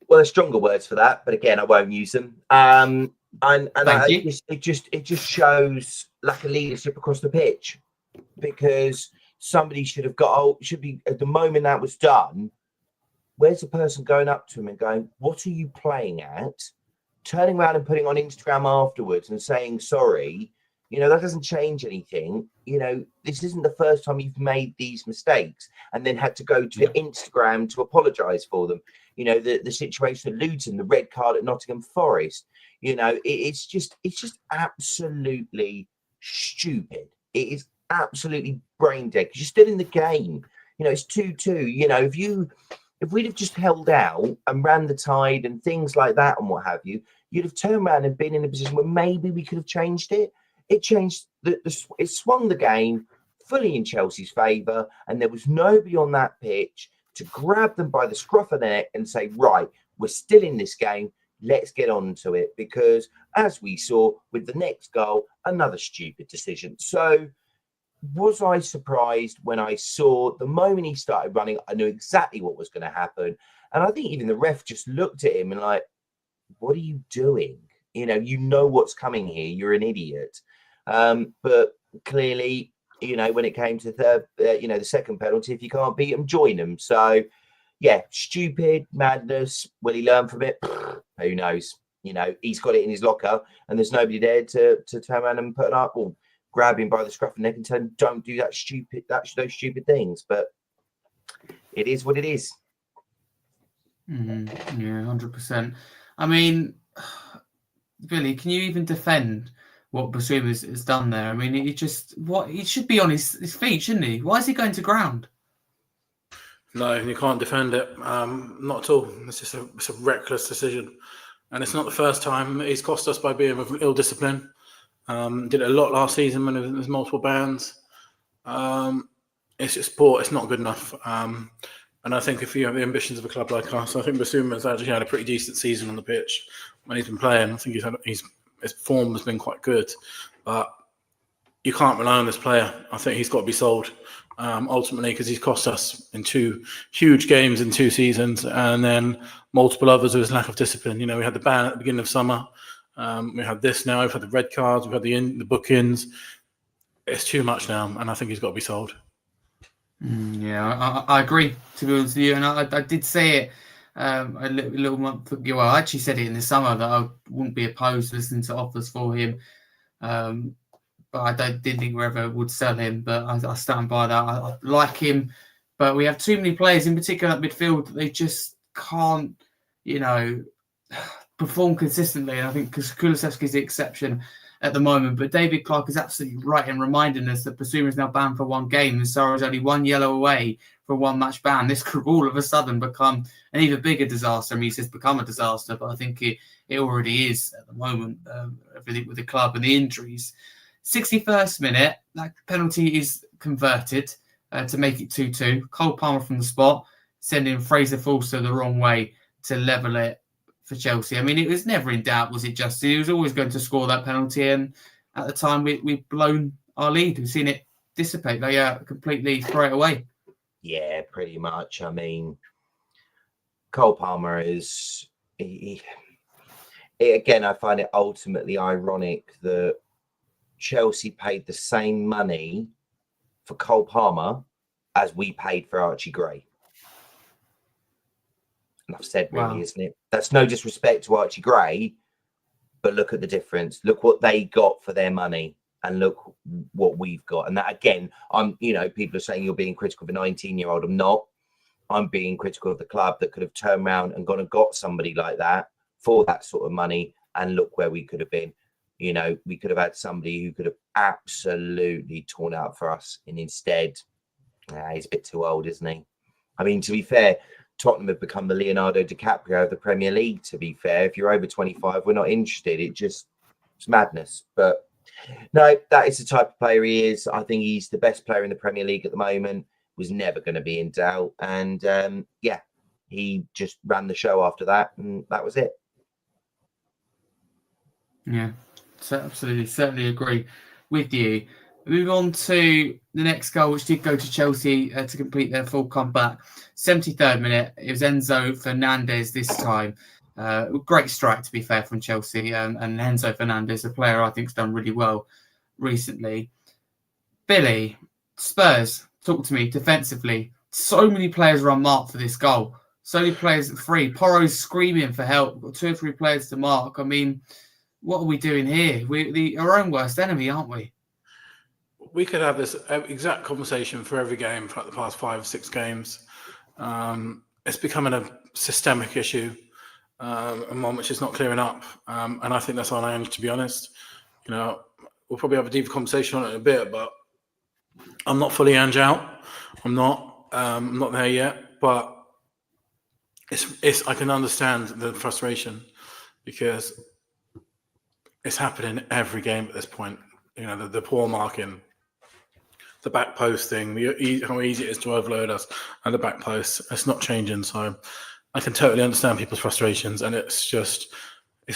Well, there's stronger words for that, but again, I won't use them. It just shows lack of leadership across the pitch, because somebody should be at the moment that was done. Where's the person going up to him and going, "What are you playing at?" Turning around and putting on Instagram afterwards and saying sorry. That doesn't change anything. This isn't the first time you've made these mistakes and then had to go to Instagram to apologise for them. The situation at Luton, the red card at Nottingham Forest. It's just absolutely stupid. It is absolutely brain dead because you're still in the game. It's 2-2. If we'd have just held out and ran the tide and things like that and what have you, you'd have turned around and been in a position where maybe we could have changed it. It changed it swung the game fully in Chelsea's favour, and there was nobody on that pitch to grab them by the scruff of the neck and say, right, we're still in this game, let's get on to it. Because as we saw with the next goal, another stupid decision. So was I surprised when I saw the moment he started running? I knew exactly what was going to happen. And I think even the ref just looked at him and like, what are you doing? You know what's coming here. You're an idiot. But clearly, when it came to the second penalty, if you can't beat them, join them. So, yeah, stupid, madness. Will he learn from it? Who knows? He's got it in his locker and there's nobody there to turn around and put it up or grab him by the scruff of the neck and tell him, don't do those stupid things. But it is what it is. Mm-hmm. Yeah, 100%. I mean, Billy, can you even defend what Basuma has done there? I mean, he should be on his feet, shouldn't he? Why is he going to ground? No, you can't defend it. Not at all. It's a reckless decision. And it's not the first time he's cost us by being with ill discipline. Did it a lot last season when there was multiple bans. It's just poor. It's not good enough. And I think if you have the ambitions of a club like us, I think Basuma's actually had a pretty decent season on the pitch when he's been playing. I think his form has been quite good, but you can't rely on this player. I think he's got to be sold ultimately because he's cost us in 2 huge games in 2 seasons, and then multiple others with his lack of discipline. We had the ban at the beginning of summer. We had this now. We've had the red cards. We've had the bookings. It's too much now, and I think he's got to be sold. Yeah, I agree, to be honest with you. And I did say it a little month ago. Well, I actually said it in the summer that I wouldn't be opposed to listening to offers for him. But I didn't think we ever would sell him. But I stand by that. I like him. But we have too many players, in particular at midfield, that they just can't, perform consistently. And I think Kulusevski is the exception at the moment, but David Clark is absolutely right in reminding us that Basuma is now banned for 1 game and Sarah is only 1 yellow away from 1 match ban. This could all of a sudden become an even bigger disaster. I mean, he says become a disaster, but I think it already is at the moment, everything with the club and the injuries. 61st minute, that penalty is converted to make it 2-2. Cole Palmer from the spot, sending Fraser Forster the wrong way to level it for Chelsea. I mean, it was never in doubt, was it, Justin? He was always going to score that penalty, and at the time we'd blown our lead. We've seen it dissipate. They completely throw it away. Yeah, pretty much. I mean, Cole Palmer is... again, I find it ultimately ironic that Chelsea paid the same money for Cole Palmer as we paid for Archie Gray. Enough said, really, isn't it? That's no disrespect to Archie Gray, but look at the difference. Look what they got for their money, and look what we've got. And that, again, people are saying you're being critical of a 19-year-old. I'm not. I'm being critical of the club that could have turned around and gone and got somebody like that for that sort of money. And look where we could have been. We could have had somebody who could have absolutely torn out for us, and instead, he's a bit too old, isn't he? I mean, to be fair, Tottenham have become the Leonardo DiCaprio of the Premier League, to be fair. If you're over 25, we're not interested. It's madness. But no, that is the type of player he is. I think he's the best player in the Premier League at the moment. Was never going to be in doubt. And he just ran the show after that, and that was it. Yeah, so absolutely. Certainly agree with you. Move on to the next goal, which did go to Chelsea to complete their full comeback. 73rd minute, it was Enzo Fernandez this time. Great strike, to be fair, from Chelsea. And Enzo Fernandez, a player I think has done really well recently. Billy, Spurs, talk to me defensively. So many players are unmarked for this goal. So many players at free. Porro's screaming for help. Got 2 or 3 players to mark. I mean, what are we doing here? We're our own worst enemy, aren't we? We could have this exact conversation for every game for like the past 5 or 6 games. It's becoming a systemic issue, and one which is not clearing up. And I think that's on Ange, to be honest. We'll probably have a deeper conversation on it in a bit, but I'm not fully Ange out. I'm not there yet, but I can understand the frustration because it's happening every game at this point. The poor marking, the back post thing, how easy it is to overload us, and the back post. It's not changing, so I can totally understand people's frustrations, and it's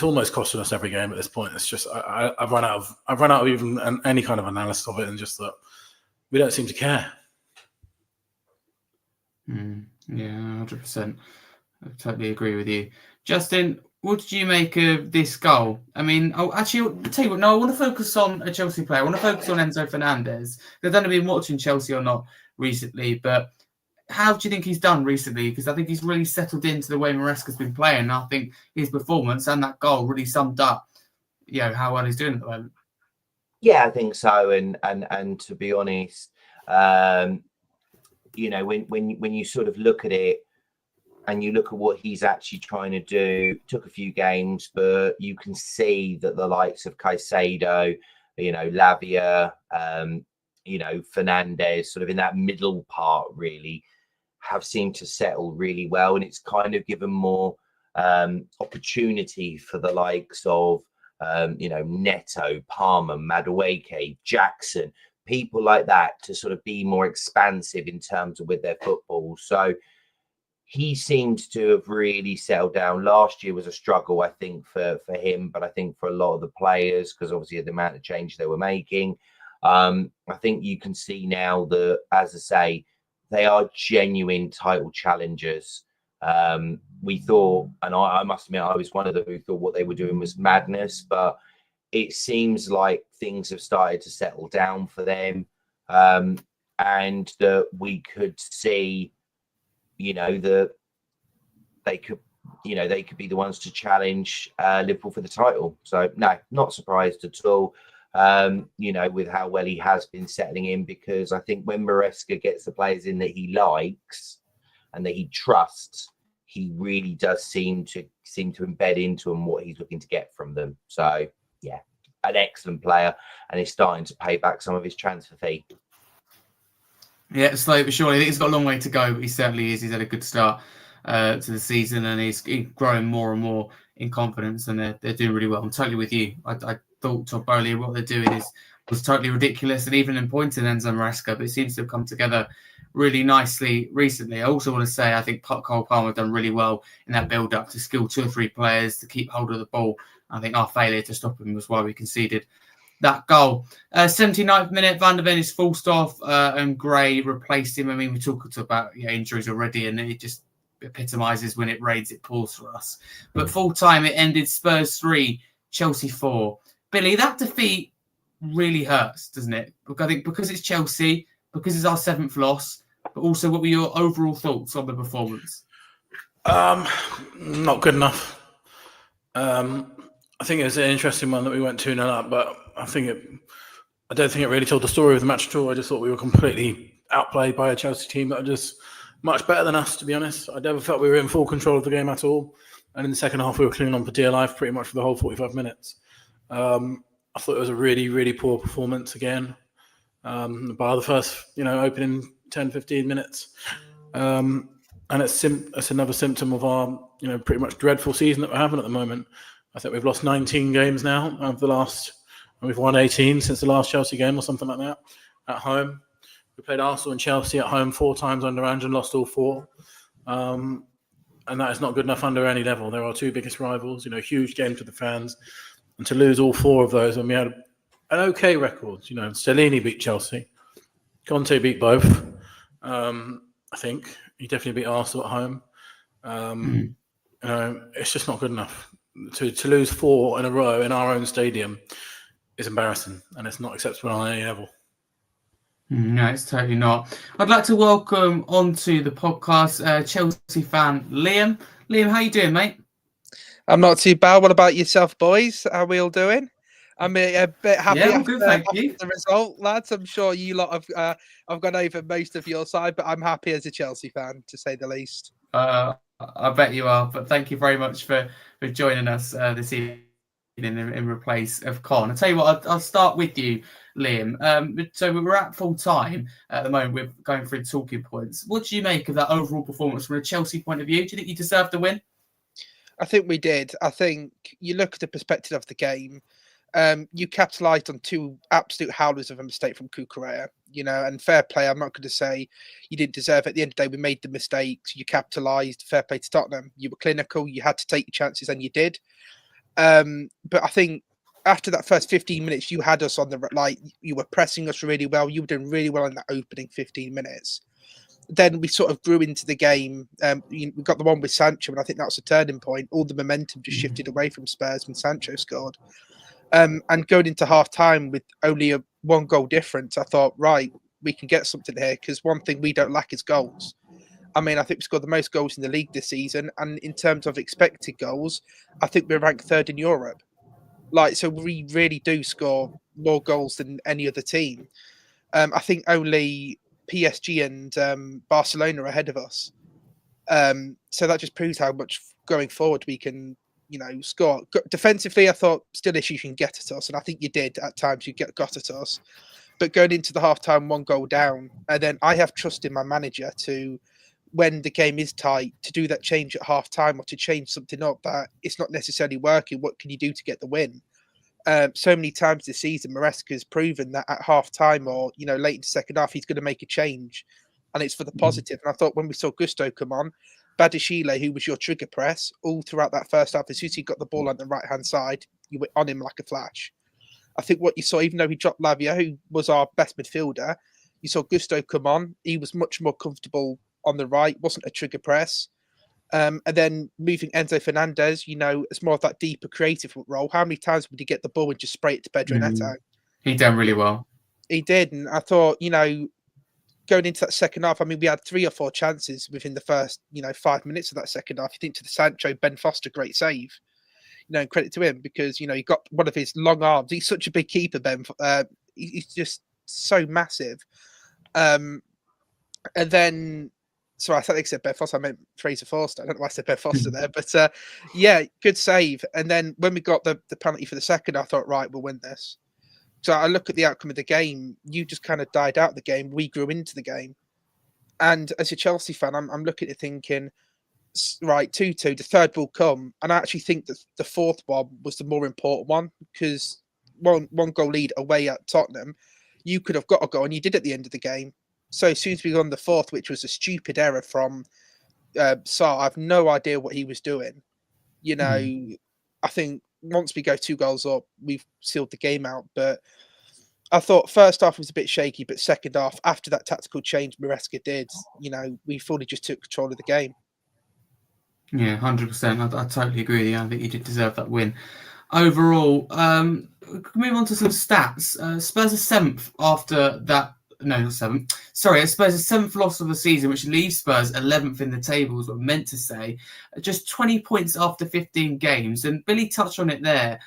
almost costing us every game at this point. It's just I've run out of even any kind of analysis of it, and just that we don't seem to care. Yeah, 100%. I totally agree with you, Justin. What did you make of this goal? I mean, actually, I'll tell you what. No, I want to focus on a Chelsea player. I want to focus on Enzo Fernandez. I don't know if you've been watching Chelsea or not recently, but how do you think he's done recently? Because I think he's really settled into the way Maresca's been playing. And I think his performance and that goal really summed up, how well he's doing at the moment. Yeah, I think so. And to be honest, when you sort of look at it, and you look at what he's actually trying to do, took a few games, but you can see that the likes of Caicedo, Lavia, Fernandez, sort of in that middle part, really have seemed to settle really well. And it's kind of given more opportunity for the likes of, Neto, Palmer, Madueke, Jackson, people like that to sort of be more expansive in terms of with their football. So he seems to have really settled down. Last year was a struggle, I think, for him, but I think for a lot of the players, because obviously the amount of change they were making. I think you can see now that, as I say, they are genuine title challengers. We thought, and I must admit, I was one of them who thought what they were doing was madness, but it seems like things have started to settle down for them, and that we could see, that they could be the ones to challenge Liverpool for the title. So no, not surprised at all. With how well he has been settling in, because I think when Maresca gets the players in that he likes and that he trusts, he really does seem to embed into them what he's looking to get from them. So yeah, an excellent player, and he's starting to pay back some of his transfer fee. Yeah, slowly but surely. I think he's got a long way to go, but he certainly is. He's had a good start to the season, and he's growing more and more in confidence, and they're doing really well. I'm totally with you. I thought top earlier what they're doing was totally ridiculous, and even in pointing Enzo Maresca, but it seems to have come together really nicely recently. I also want to say I think Cole Palmer done really well in that build-up to skill 2 or 3 players to keep hold of the ball. I think our failure to stop him was why we conceded that goal. 79th minute, Van der Ven is forced off, and Gray replaced him. I mean, we talked about injuries already, and it just epitomises when it rains, it pours for us. But full time, it ended Spurs 3, Chelsea 4. Billy, that defeat really hurts, doesn't it? I think because it's Chelsea, because it's our 7th loss, but also what were your overall thoughts on the performance? Not good enough. I think it was an interesting one that we went 2-0 up, but I don't think it really told the story of the match at all. I just thought we were completely outplayed by a Chelsea team that are just much better than us, to be honest. I never felt we were in full control of the game at all. And in the second half, we were clinging on for dear life pretty much for the whole 45 minutes. I thought it was a really, really poor performance again. By the first, opening 10, 15 minutes. And it's another symptom of our, pretty much dreadful season that we're having at the moment. I think we've lost 19 games now of the last, and we've won 18 since the last Chelsea game or something like that at home. We played Arsenal and Chelsea at home 4 times under Ange and lost all 4. And that is not good enough under any level. They're our 2 biggest rivals, huge game to the fans. And to lose all 4 of those when we had an okay record, Stellini beat Chelsea. Conte beat both. I think he definitely beat Arsenal at home. It's just not good enough. To lose 4 in a row in our own stadium is embarrassing, and it's not acceptable on any level. No, it's totally not. I'd like to welcome onto the podcast Chelsea fan Liam. Liam, how you doing, mate? I'm not too bad. What about yourself, boys? How are we all doing? I'm a bit happy after the result, lads. I'm sure you lot have gone over most of your side, but I'm happy as a Chelsea fan, to say the least. I bet you are. But thank you very much for joining us this evening in replace of Conn. I'll tell you what, I'll start with you, Liam. So we're at full time at the moment. We're going through talking points. What do you make of that overall performance from a Chelsea point of view? Do you think you deserved the win? I think we did. I think you look at the perspective of the game. You capitalised on two absolute howlers of a mistake from Cucurella, and fair play. I'm not going to say you didn't deserve it. At the end of the day, we made the mistakes. You capitalised. Fair play to Tottenham. You were clinical. You had to take your chances, and you did. But I think after that first 15 minutes, you had us on the you were pressing us really well. You were doing really well in that opening 15 minutes. Then we sort of grew into the game. We got the one with Sancho, and I think that was a turning point. All the momentum just shifted away from Spurs when Sancho scored. And going into half time with only a 1 goal difference, I thought, right, we can get something here, because one thing we don't lack is goals. I mean, I think we scored the most goals in the league this season, and in terms of expected goals, I think we're ranked 3rd in Europe. So we really do score more goals than any other team. I think only PSG and Barcelona are ahead of us. So that just proves how much going forward we can, score. Defensively, I thought still issues you can get at us, and I think you did at times. You got at us, but going into the half-time 1 goal down, and then I have trust in my manager to, when the game is tight, to do that change at half-time or to change something up that it's not necessarily working. What can you do to get the win? So many times this season, Maresca's proven that at half-time or late in the second half, he's going to make a change, and it's for the positive. And I thought when we saw Gusto come on, Badiashile, who was your trigger press all throughout that first half, as soon as he got the ball on the right-hand side, you were on him like a flash. I think what you saw, even though he dropped Lavia, who was our best midfielder, you saw Gusto come on. He was much more comfortable on the right, wasn't a trigger press. And then moving Enzo Fernandez, it's more of that deeper creative role. How many times would he get the ball and just spray it to Pedro Neto? He done really well. He did. And I thought, going into that second half, I mean, we had 3 or 4 chances within the first, 5 minutes of that second half. You think to the Sancho, Ben Foster, great save. And credit to him, because, he got one of his long arms. He's such a big keeper, Ben. He's just so massive. And then, sorry, I thought they said Ben Foster. I meant Fraser Forster. I don't know why I said Ben Foster there. But, yeah, good save. And then when we got the penalty for the second, I thought, right, we'll win this. So I look at the outcome of the game. You just kind of died out the game. We grew into the game. And as a Chelsea fan, I'm looking at it thinking, right, 2-2, the third will come. And I actually think that the fourth one was the more important one, because one goal lead away at Tottenham, you could have got a goal, and you did at the end of the game. So as soon as we got on the fourth, which was a stupid error from Sarr, I have no idea what he was doing. I think once we go 2 goals up, we've sealed the game out. But I thought first half was a bit shaky, but second half, after that tactical change Maresca did, we fully just took control of the game. Yeah, 100%. I totally agree with you. I think you did deserve that win. Overall, move on to some stats. Spurs are 7th after that. No, not 7th. Sorry, Spurs' 7th loss of the season, which leaves Spurs 11th in the table, is what I meant to say. Just 20 points after 15 games. And Billy touched on it there.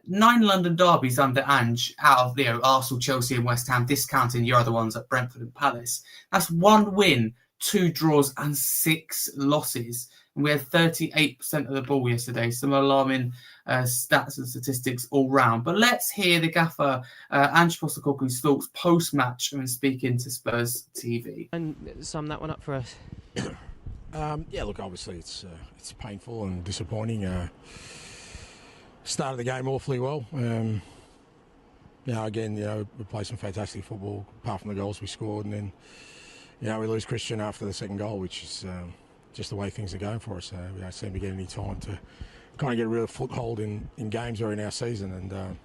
9 London derbies under Ange, out of Arsenal, Chelsea and West Ham, discounting your other ones at Brentford and Palace. That's 1 win, 2 draws and 6 losses. And we had 38% of the ball yesterday. Some alarming stats and statistics all round. But let's hear the gaffer, Ange Postecoglou's thoughts post-match when speaking to Spurs TV. And sum that one up for us. Yeah, look, obviously it's painful and disappointing. Started the game awfully well. Again, we played some fantastic football, apart from the goals we scored. And then, we lose Christian after the second goal, which is just the way things are going for us. We don't seem to get any time to kind of get a real foothold in games or in our season. And,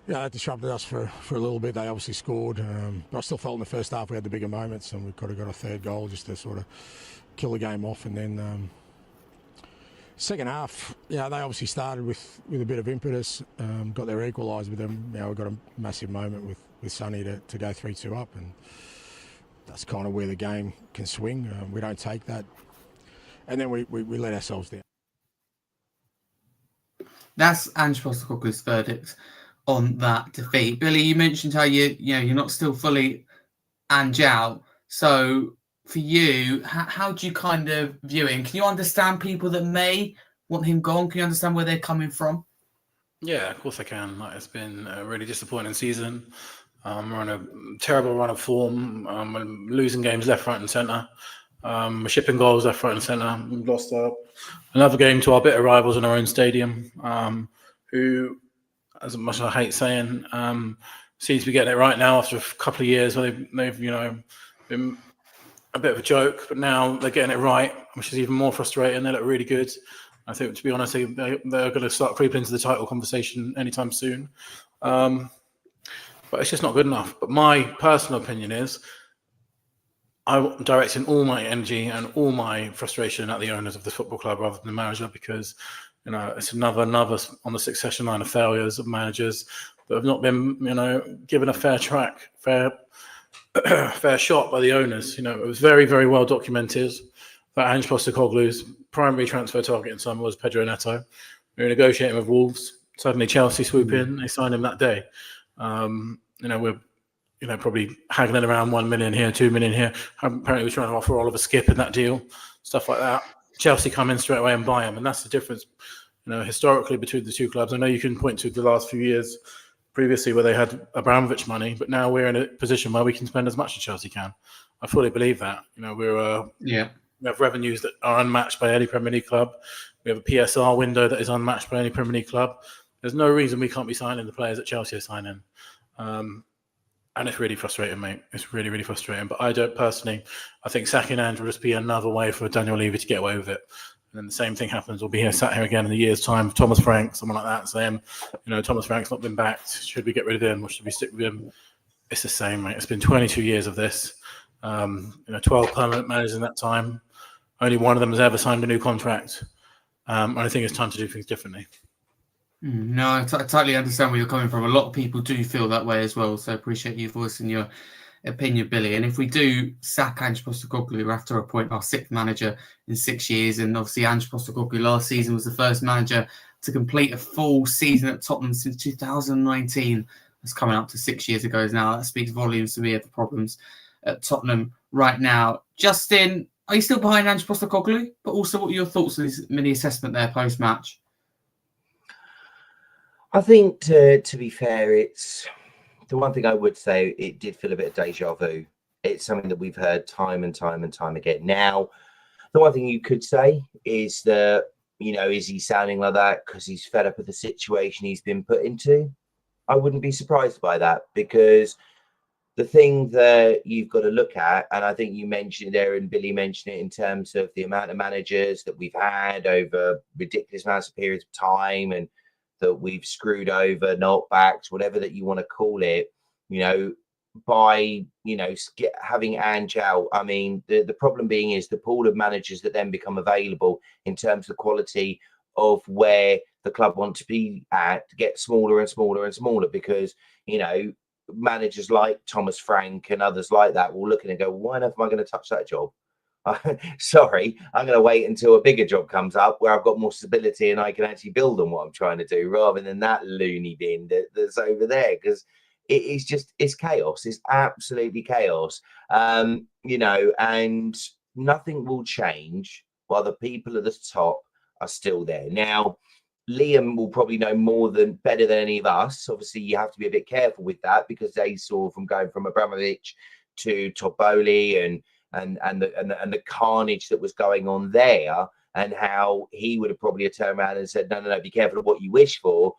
that disrupted us for a little bit. They obviously scored. But I still felt in the first half we had the bigger moments, and we could have got a third goal just to sort of kill the game off. And then second half, they obviously started with a bit of impetus, got their equaliser with them. We got a massive moment with Sonny to go 3-2 up, and that's kind of where the game can swing. We don't take that, and then we let ourselves down. That's Ange Postecoglou's verdict on that defeat. Billy, you mentioned how you're not still fully Ange out. So for you, how do you kind of view it? And can you understand people that may want him gone? Can you understand where they're coming from? Yeah, of course I can. It's been a really disappointing season. We're on a terrible run of form. We're losing games left, right, and centre. We're shipping goals left, right, and centre. We've lost another game to our bitter rivals in our own stadium, who, as much as I hate saying, seems to be getting it right now after a couple of years where they've been a bit of a joke, but now they're getting it right, which is even more frustrating. They look really good. I think, to be honest, they're going to start creeping into the title conversation anytime soon. But it's just not good enough. But my personal opinion is I'm directing all my energy and all my frustration at the owners of the football club rather than the manager, because it's another on the succession line of failures of managers that have not been given a fair shot by the owners. It was very, very well documented that Ange Postecoglou's primary transfer target in summer was Pedro Neto. We were negotiating with Wolves. Suddenly Chelsea swoop in. They signed him that day. We're probably haggling around 1 million here, 2 million here. Apparently we're trying to offer Oliver Skip in that deal, stuff like that. Chelsea come in straight away and buy him, and that's the difference, historically between the two clubs. I know you can point to the last few years previously where they had Abramovich money, but now we're in a position where we can spend as much as Chelsea can. I fully believe that. We have revenues that are unmatched by any Premier League club. We have a PSR window that is unmatched by any Premier League club. There's no reason we can't be signing the players that Chelsea are signing. And it's really frustrating, mate. It's really, really frustrating. But I don't personally. I think sacking Ange will just be another way for Daniel Levy to get away with it. And then the same thing happens. We'll be sat here again in a year's time. Thomas Frank, someone like that, saying, Thomas Frank's not been backed. Should we get rid of him or should we stick with him? It's the same, mate. It's been 22 years of this. 12 permanent managers in that time. Only one of them has ever signed a new contract. And I think it's time to do things differently. No, I totally understand where you're coming from. A lot of people do feel that way as well. So I appreciate you voicing your opinion, Billy. And if we do sack Ange Postecoglou, we have to appoint our sixth manager in 6 years. And obviously Ange Postecoglou last season was the first manager to complete a full season at Tottenham since 2019. That's coming up to 6 years ago now. That speaks volumes to me of the problems at Tottenham right now. Justin, are you still behind Ange Postecoglou? But also, what are your thoughts on this mini assessment there post-match? I think, to be fair, it's the one thing I would say, it did feel a bit of deja vu. It's something that we've heard time and time and time again. Now, the one thing you could say is that, is he sounding like that because he's fed up with the situation he's been put into? I wouldn't be surprised by that, because the thing that you've got to look at, and I think you mentioned it there and Billy mentioned it in terms of the amount of managers that we've had over ridiculous amounts of periods of time and that we've screwed over, knockbacks, whatever that you want to call it, by, having Ange out. I mean, the problem being is the pool of managers that then become available in terms of the quality of where the club want to be at get smaller and smaller and smaller, because, managers like Thomas Frank and others like that will look at it and go, why on earth am I going to touch that job? Sorry, I'm going to wait until a bigger job comes up where I've got more stability and I can actually build on what I'm trying to do, rather than that loony bin that's over there, because it's chaos. It's absolutely chaos. And nothing will change while the people at the top are still there. Now, Liam will probably know better than any of us. Obviously, you have to be a bit careful with that, because they saw from going from Abramovich to Toppoli and the carnage that was going on there, and how he would have probably turned around and said, no, be careful of what you wish for.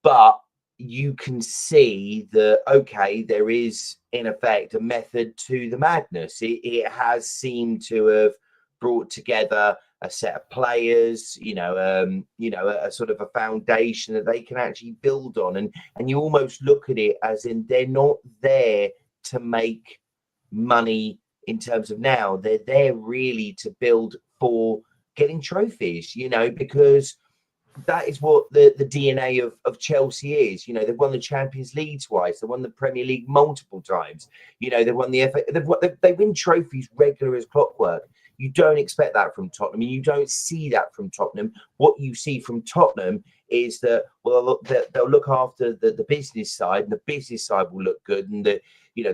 But you can see that, okay, there is in effect a method to the madness. It has seemed to have brought together a set of players, a sort of a foundation that they can actually build on. And you almost look at it as in they're not there to make money in terms of now. They're there really to build for getting trophies, because that is what the DNA of Chelsea is. They've won the Champions League twice. They won the Premier League multiple times. They won the FA. They win trophies regular as clockwork. You don't expect that from Tottenham. You don't see that from Tottenham. What you see from Tottenham is that, well, look, they'll look after the business side, and the business side will look good, and the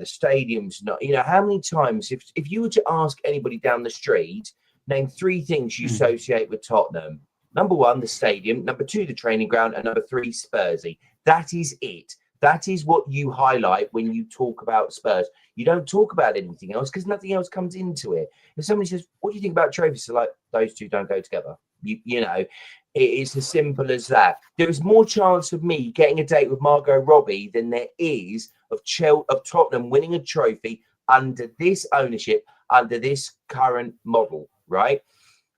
stadium's not. How many times, if you were to ask anybody down the street, name 3 things you associate with Tottenham. Number 1, the stadium. Number 2, the training ground. And number 3, Spursy. That is it. That is what you highlight when you talk about Spurs. You don't talk about anything else because nothing else comes into it. If somebody says, what do you think about trophies? So, like, those two don't go together. It is as simple as that. There is more chance of me getting a date with Margot Robbie than there is of Tottenham winning a trophy under this ownership, under this current model, right?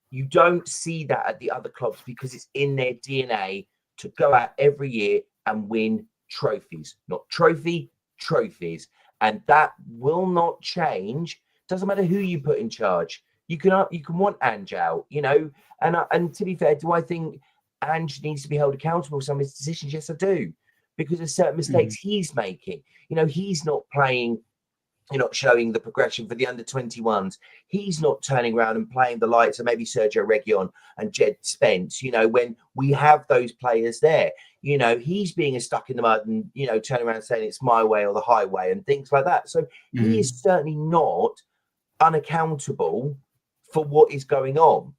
You don't see that at the other clubs because it's in their DNA to go out every year and win trophies, not trophies. And that will not change. Doesn't matter who you put in charge. You can want Ange out, and to be fair, do I think Ange needs to be held accountable for some of his decisions? Yes, I do, because of certain mistakes he's making. He's not playing. You're not showing the progression for the under-21s. He's not turning around and playing the likes of maybe Sergio Reguilon and Jed Spence, when we have those players there. He's being stuck in the mud and, turning around and saying it's my way or the highway and things like that. So he is certainly not unaccountable for what is going on.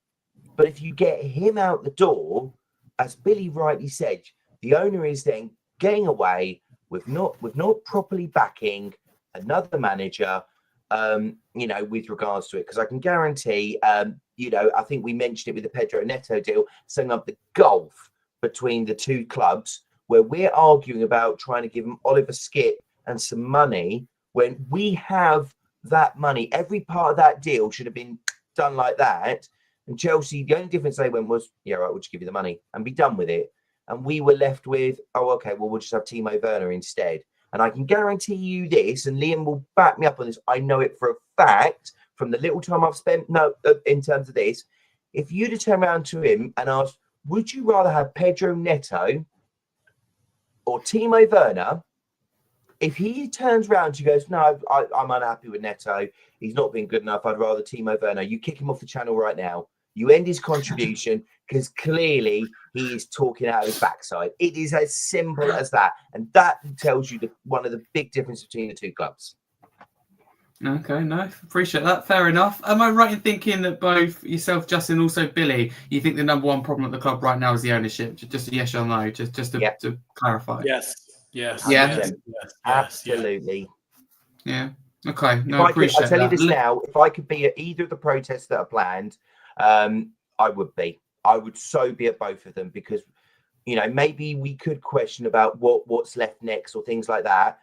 But if you get him out the door, as Billy rightly said, the owner is then getting away with not properly backing another manager, with regards to it, because I can guarantee, I think we mentioned it with the Pedro Neto deal, setting up the gulf between the two clubs, where we're arguing about trying to give them Oliver Skip and some money when we have that money. Every part of that deal should have been done like that. And Chelsea, the only difference they went was, yeah, right, we'll just give you the money and be done with it. And we were left with, oh, okay, well, we'll just have Timo Werner instead. And I can guarantee you this, and Liam will back me up on this. I know it for a fact from the little time I've spent in terms of this. If you'd have turned around to him and asked, would you rather have Pedro Neto or Timo Werner? If he turns around, he goes, no, I'm unhappy with Neto. He's not been good enough. I'd rather Timo Werner. You kick him off the channel right now. You end his contribution because clearly he is talking out of his backside. It is as simple as that. And that tells you one of the big differences between the two clubs. Okay, no, appreciate that. Fair enough. Am I right in thinking that both yourself, Justin, and also Billy, you think the number one problem at the club right now is the ownership? Just a yes or no, just to clarify. Yes. Yeah. Yes. Absolutely. Yeah. Okay. No, I appreciate that. I'll tell you this now. If I could be at either of the protests that are planned, I would be. I would so be at both of them because, maybe we could question about what's left next or things like that.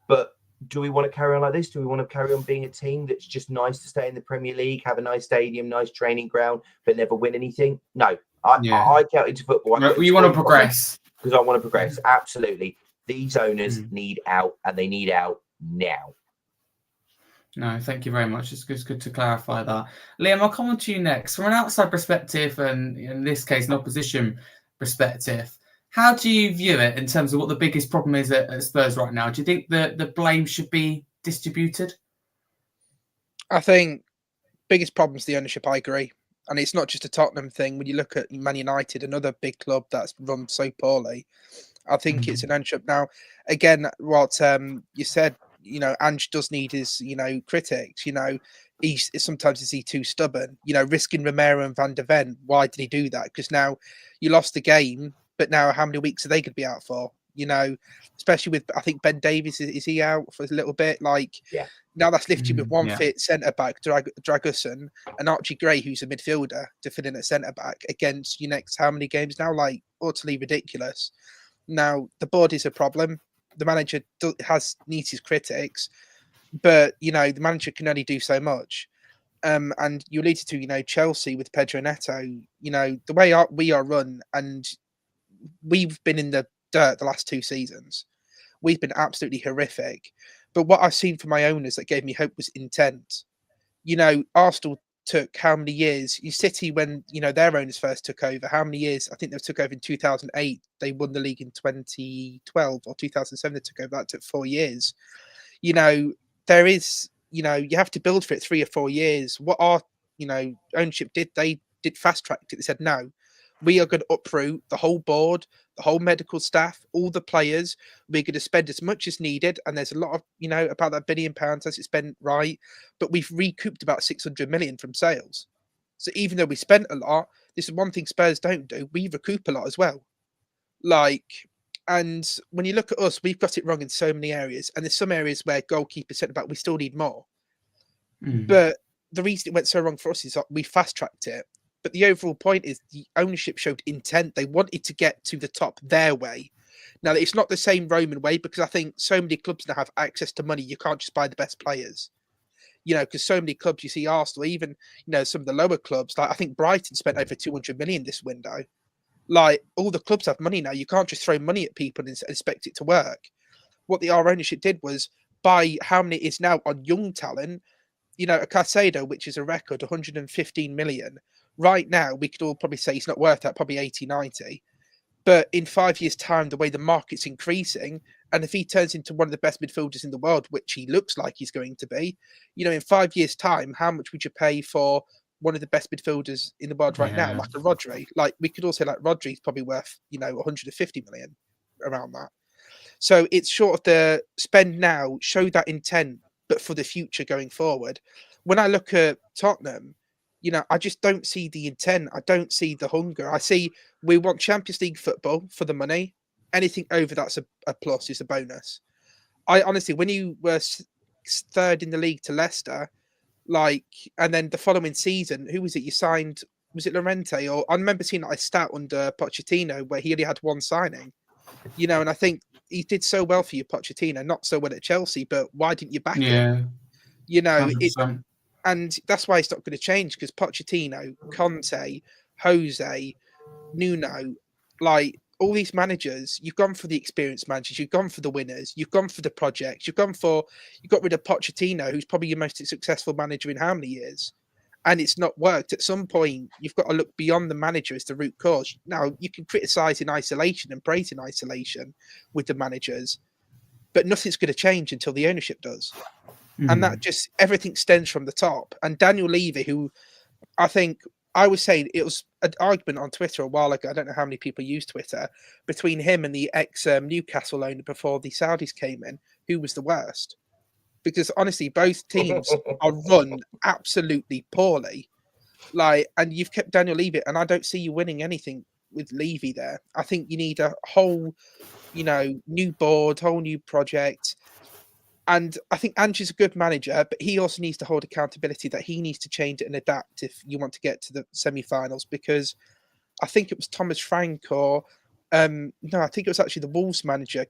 But do we want to carry on like this? Do we want to carry on being a team that's just nice to stay in the Premier League, have a nice stadium, nice training ground, but never win anything? No. I get into football. You want to progress. Because I want to progress. Absolutely. These owners need out, and they need out now. No, thank you very much. It's good to clarify that. Liam, I'll come on to you next. From an outside perspective, and in this case, an opposition perspective, how do you view it in terms of what the biggest problem is at Spurs right now? Do you think the blame should be distributed? I think biggest problem is the ownership, I agree. And it's not just a Tottenham thing. When you look at Man United, another big club that's run so poorly, I think it's an ownership. Now, again, what you said, Ange does need his, critics. Sometimes is he too stubborn? Risking Romero and Van de Ven. Why did he do that? Because now you lost the game, but now how many weeks are they going to be out for? Especially with, I think Ben Davies, is he out for a little bit? Now that's lifted you with one fit centre back, Dragusin, and Archie Gray, who's a midfielder, to fill in at centre back against you next how many games now? Utterly ridiculous. Now the board is a problem. The manager needs his critics, but the manager can only do so much. And you alluded to Chelsea with Pedro Neto. The way we are run, and we've been in the dirt the last 2 seasons. We've been absolutely horrific. But what I've seen from my owners that gave me hope was intent. Arsenal took how many years? City, when their owners first took over, how many years? I think they took over in 2008. They won the league in 2012 or 2007. They took over. That took 4 years. There is, you have to build for it 3 or 4 years. What our, ownership did, they did fast track it. They said, no, We are going to uproot the whole board, the whole medical staff, all the players. We're going to spend as much as needed. And there's a lot of, about that £1 billion as it's spent right. But we've recouped about 600 million from sales. So even though we spent a lot, this is one thing Spurs don't do. We recoup a lot as well. And when you look at us, we've got it wrong in so many areas. And there's some areas where goalkeeper said about we still need more. But the reason it went so wrong for us is that we fast-tracked it. But the overall point is the ownership showed intent. They wanted to get to the top their way. Now, it's not the same Roman way because I think so many clubs now have access to money. You can't just buy the best players. Because so many clubs, you see Arsenal, even, some of the lower clubs, like I think Brighton spent over 200 million this window. Like, all the clubs have money now. You can't just throw money at people and expect it to work. What our ownership did was buy how many is now on young talent. A Caicedo, which is a record, 115 million. Right now, we could all probably say he's not worth that, probably 80, 90. But in 5 years' time, the way the market's increasing, and if he turns into one of the best midfielders in the world, which he looks like he's going to be, in 5 years' time, how much would you pay for one of the best midfielders in the world right now, like a Rodri? Like, we could all say, like, Rodri's probably worth, 150 million, around that. So it's sort of the spend now, show that intent, but for the future going forward. When I look at Tottenham, I just don't see the intent. I don't see the hunger. I see we want Champions League football for the money. Anything over that's a plus is a bonus. I honestly, when you were third in the league to Leicester, and then the following season, who was it you signed? Was it Llorente? Or I remember seeing a stat under Pochettino where he only had one signing. And I think he did so well for you, Pochettino, not so well at Chelsea, but why didn't you back him? And that's why it's not going to change because Pochettino, Conte, Jose, Nuno, all these managers, you've gone for the experienced managers, you've gone for the winners, you've gone for the projects, you got rid of Pochettino, who's probably your most successful manager in how many years? And it's not worked. At some point, you've got to look beyond the manager as the root cause. Now, you can criticise in isolation and praise in isolation with the managers, but nothing's going to change until the ownership does. And that just, everything stems from the top. And Daniel Levy, who I think, I was saying it was an argument on Twitter a while ago. I don't know how many people use Twitter, between him and the ex-Newcastle owner before the Saudis came in, who was the worst. Because honestly, both teams are run absolutely poorly. And you've kept Daniel Levy, and I don't see you winning anything with Levy there. I think you need a whole, new board, whole new project. And I think Ange's a good manager, but he also needs to hold accountability that he needs to change it and adapt if you want to get to the semi-finals. Because I think it was Thomas Frank or I think it was actually the Wolves manager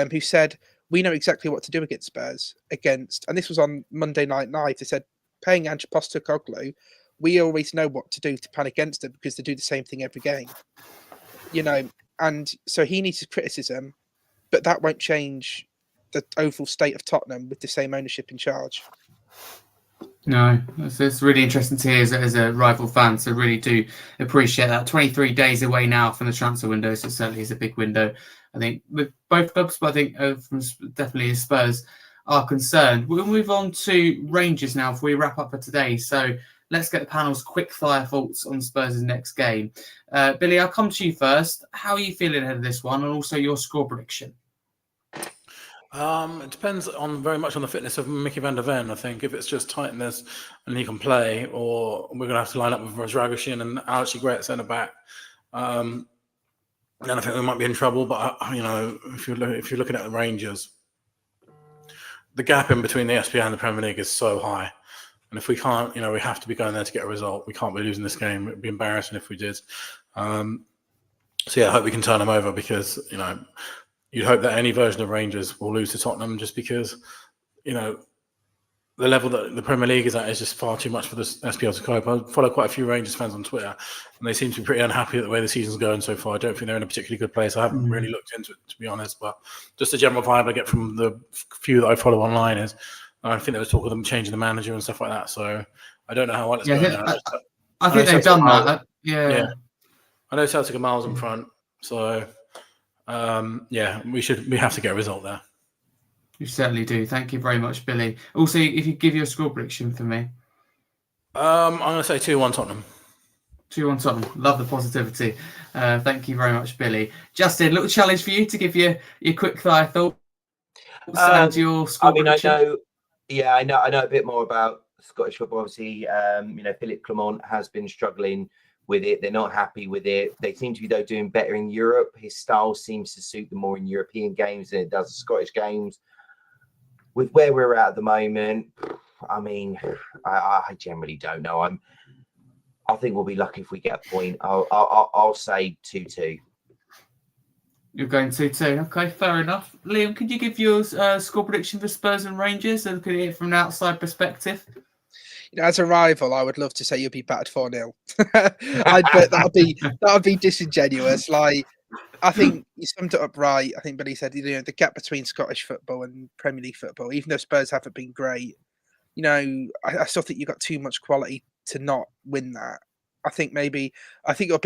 who said, we know exactly what to do against Spurs. And this was on Monday Night Live. They said, paying Ange Postecoglou, we always know what to do to pan against them because they do the same thing every game. And so he needs his criticism, but that won't change the overall state of Tottenham with the same ownership in charge. No, it's really interesting to hear as a rival fan. So really do appreciate that. 23 days away now from the transfer window, so it certainly is a big window. I think with both clubs, but I think definitely as Spurs are concerned. We'll move on to Rangers now if we wrap up for today. So let's get the panel's quick fire thoughts on Spurs' next game. Billy, I'll come to you first. How are you feeling ahead of this one, and also your score prediction? It depends very much on the fitness of Mickey van der Ven. I think if it's just tightness and he can play, or we're going to have to line up with Razragoshin and Alex Gray at centre back, then I think we might be in trouble. But if you're looking at the Rangers, the gap in between the SPA and the Premier League is so high, and if we can't, we have to be going there to get a result. We can't be losing this game. It'd be embarrassing if we did. So I hope we can turn them over because you'd hope that any version of Rangers will lose to Tottenham just because, the level that the Premier League is at is just far too much for the SPL to cope. I follow quite a few Rangers fans on Twitter, and they seem to be pretty unhappy at the way the season's going so far. I don't think they're in a particularly good place. I haven't really looked into it, to be honest, but just the general vibe I get from the few that I follow online is I think there was talk of them changing the manager and stuff like that. So I don't know how well it's going. I think they've done that. Yeah. I know Celtic are miles in front, so we have to get a result there. You certainly do. Thank you very much, Billy. Also, if you give your score prediction for me. I'm going to say 2-1 Tottenham. 2 on Tottenham. Love the positivity. Thank you very much, Billy. Justin, little challenge for you to give you your quick fire thoughts and your score prediction. I know a bit more about Scottish football. Obviously, Philippe Clement has been struggling with it. They're not happy with it. They seem to be though doing better in Europe. His style seems to suit them more in European games than it does the Scottish games. With where we're at the moment, I mean, I generally don't know. I think we'll be lucky if we get a point. I'll say 2-2. You're going 2-2. Okay, fair enough. Liam, could you give your score prediction for Spurs and Rangers and look at it from an outside perspective? As a rival, I would love to say you'll be battered 4-0. But that'd be disingenuous. Like, I think you summed it up right. I think Billy said, the gap between Scottish football and Premier League football, even though Spurs haven't been great, I still think you've got too much quality to not win that. I think it'll be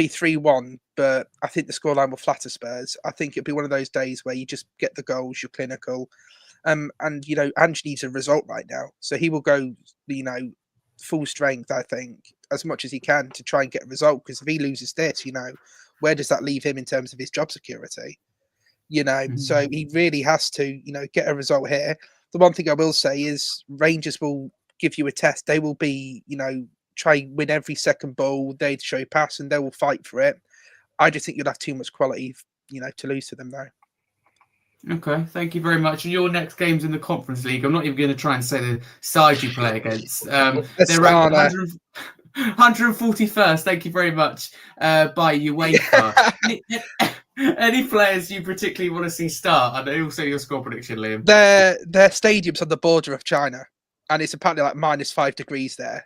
3-1, but I think the scoreline will flatter Spurs. I think it'll be one of those days where you just get the goals, you're clinical. And Ange needs a result right now. So he will go, full strength, I think, as much as he can to try and get a result. Because if he loses this, where does that leave him in terms of his job security? So he really has to, get a result here. The one thing I will say is Rangers will give you a test. They will be, try and win every second ball, they show pass, and they will fight for it. I just think you'll have too much quality, to lose to them though. Okay, thank you very much. And your next game's in the Conference League. I'm not even going to try and say the side you play against. They're ranked 141st. Thank you very much. By UEFA. Any players you particularly want to see start? And also your score prediction, Liam. Their stadium's on the border of China, and it's apparently like -5 degrees there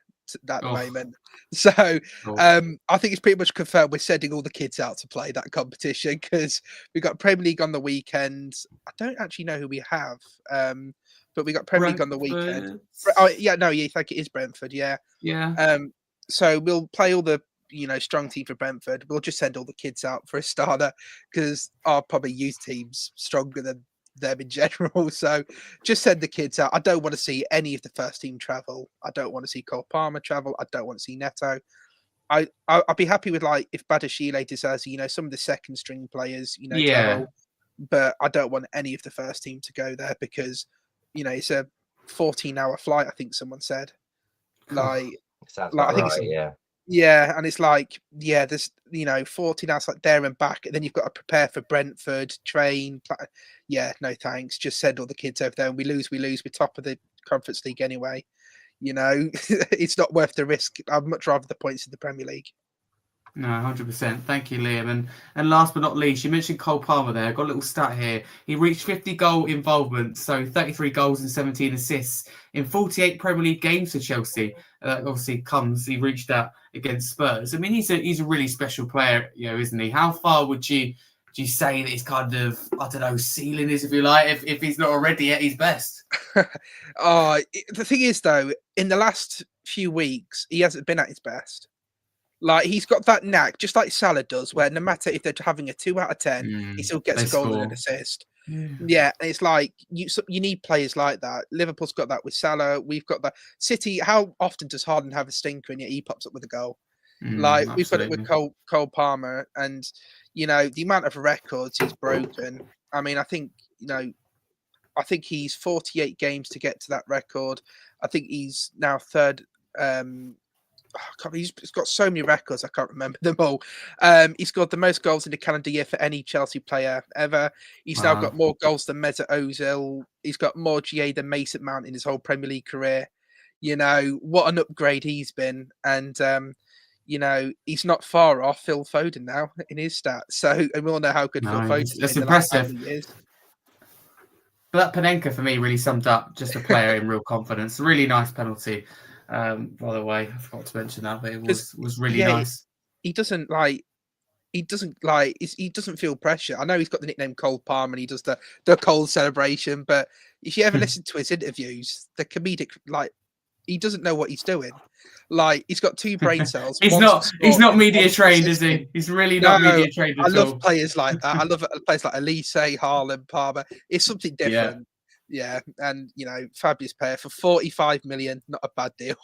at the moment. So I think it's pretty much confirmed we're sending all the kids out to play that competition because we've got Premier League on the weekend. I don't actually know who we have, but we got Premier League on the weekend. I think it is Brentford. Yeah. So we'll play all the strong team for Brentford. We'll just send all the kids out for a starter because our probably youth team's stronger than them in general. So just send the kids out. I don't want to see any of the first team travel. I don't want to see Cole Palmer travel. I don't want to see Neto. I'd be happy with if Badashile deserves, some of the second string players, travel. But I don't want any of the first team to go there because, it's a 14-hour flight. I think someone said. Sounds like right, yeah. Yeah, and it's there's 14 hours there and back, and then you've got to prepare for Brentford, train. Yeah, no thanks. Just send all the kids over there, and we lose. We're top of the Conference League anyway. It's not worth the risk. I'd much rather the points in the Premier League. No, 100%. Thank you, Liam. And last but not least, you mentioned Cole Palmer there. I've got a little stat here. He reached 50 goal involvement, so 33 goals and 17 assists in 48 Premier League games for Chelsea. Obviously, he reached that against Spurs. I mean, he's a really special player, isn't he? How far would you say that his kind of, ceiling is, if you like, if he's not already at his best? The thing is, though, in the last few weeks, he hasn't been at his best. He's got that knack, just like Salah does, where no matter if they're having a 2 out of 10, he still gets a goal and an assist. Yeah, and it's you need players like that. Liverpool's got that with Salah. We've got that. City, how often does Harden have a stinker and yet he pops up with a goal? We've got it with Cole Palmer, and the amount of records he's broken. I mean, I think he's 48 games to get to that record. I think he's now third. He's got so many records, I can't remember them all. He's got the most goals in the calendar year for any Chelsea player ever. He's now got more goals than Mesut Ozil. He's got more GA than Mason Mount in his whole Premier League career. What an upgrade he's been. And, he's not far off Phil Foden now in his stats. So, and we all know how good Phil Foden is. That's impressive. But that Panenka, for me, really summed up just a player in real confidence. Really nice penalty. By the way, I forgot to mention that, but it was really nice. He doesn't feel pressure. I know he's got the nickname Cole Palmer and he does the Cole celebration, but if you ever listen to his interviews, the comedic, he doesn't know what he's doing. He's got 2 brain cells. He's not media trained, is he? He's really not media trained at all. I love players like that. I love players like Elise, Haaland, Palmer. It's something different. Yeah, and fabulous player for 45 million, not a bad deal.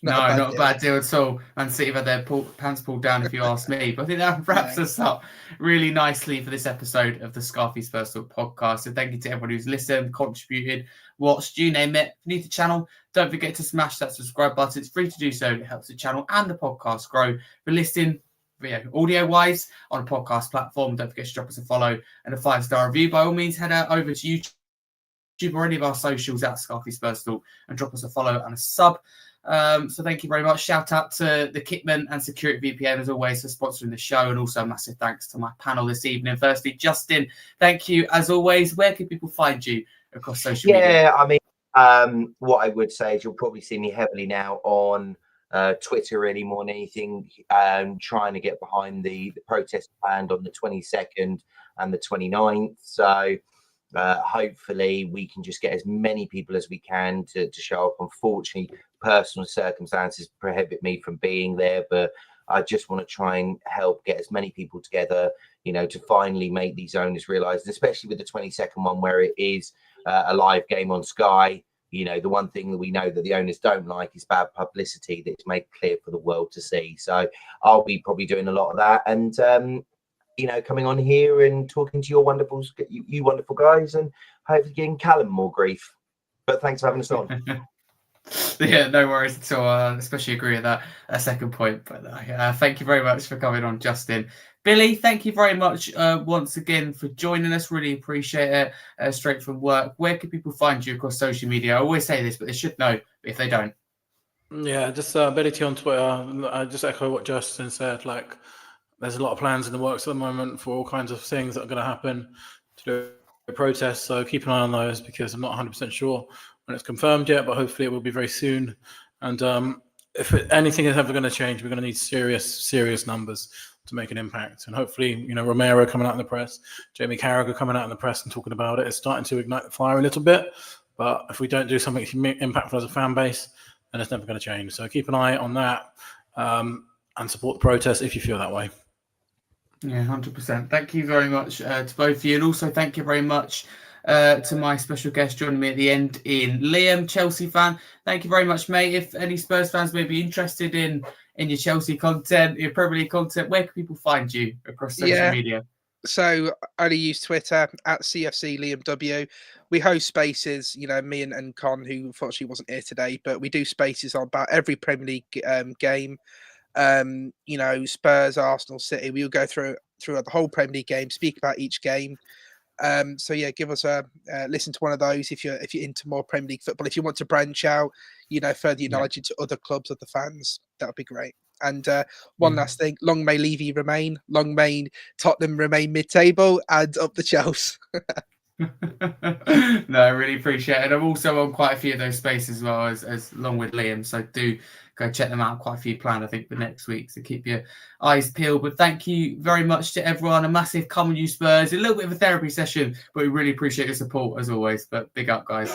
Not a bad deal at all. Man City have had their pants pulled down, if you ask me. But I think that wraps us up really nicely for this episode of the Scarfey Spurs Talk Podcast. So thank you to everyone who's listened, contributed, watched, you name it. If you're new to the channel, don't forget to smash that subscribe button. It's free to do so. It helps the channel and the podcast grow. For listening, audio-wise on a podcast platform, don't forget to drop us a follow and a 5-star review. By all means, head over to YouTube or any of our socials at Scarfey Spurs Talk and drop us a follow and a sub. So thank you very much. Shout out to the Kitman and Security VPN as always for sponsoring the show, and also a massive thanks to my panel this evening. Firstly, Justin, thank you as always. Where can people find you across social media? I mean, what I would say is you'll probably see me heavily now on Twitter really more than anything, trying to get behind the protest planned on the 22nd and the 29th. So hopefully we can just get as many people as we can to show up. Unfortunately, personal circumstances prohibit me from being there, but I just want to try and help get as many people together, to finally make these owners realise, especially with the 22nd one where it is a live game on Sky. The one thing that we know that the owners don't like is bad publicity that's made clear for the world to see. So I'll be probably doing a lot of that, and coming on here and talking to your wonderful guys, and hopefully getting Callum more grief. But thanks for having us on. Yeah, no worries at all. Especially agree with that second point. But thank you very much for coming on, Justin. Billy, thank you very much once again for joining us. Really appreciate it. Straight from work. Where can people find you across social media? I always say this, but they should know if they don't. Yeah, just Billie T on Twitter. I just echo what Justin said. Like, there's a lot of plans in the works at the moment for all kinds of things that are going to happen to do a protest. So keep an eye on those, because I'm not 100% sure when it's confirmed yet, but hopefully it will be very soon. And if anything is ever going to change, we're going to need serious numbers to make an impact. And hopefully, Romero coming out in the press, Jamie Carragher coming out in the press and talking about it, it's starting to ignite the fire a little bit. But if we don't do something impactful as a fan base, then it's never going to change. So keep an eye on that and support the protest if you feel that way. Yeah, 100%. Thank you very much to both of you. And also thank you very much to my special guest joining me at the end in Liam, Chelsea fan. Thank you very much, mate. If any Spurs fans may be interested in your Chelsea content, your Premier League content, where can people find you across social media? So I only use Twitter at CFC Liam W. We host spaces, me and Conn, who unfortunately wasn't here today, but we do spaces on about every Premier League game. Spurs, Arsenal, City. We'll go through the whole Premier League game, speak about each game. Give us a listen to one of those if you're into more Premier League football. If you want to branch out, further your knowledge into other clubs, other fans, that would be great. And one last thing: long may Levy remain, long may Tottenham remain mid-table, and up the Chelsea. No, I really appreciate it. I'm also on quite a few of those spaces as well as along with Liam, so do go check them out. Quite a few planned, I think, for next week, so keep your eyes peeled. But thank you very much to everyone. A massive come on you Spurs. A little bit of a therapy session, but we really appreciate your support as always. But big up, guys.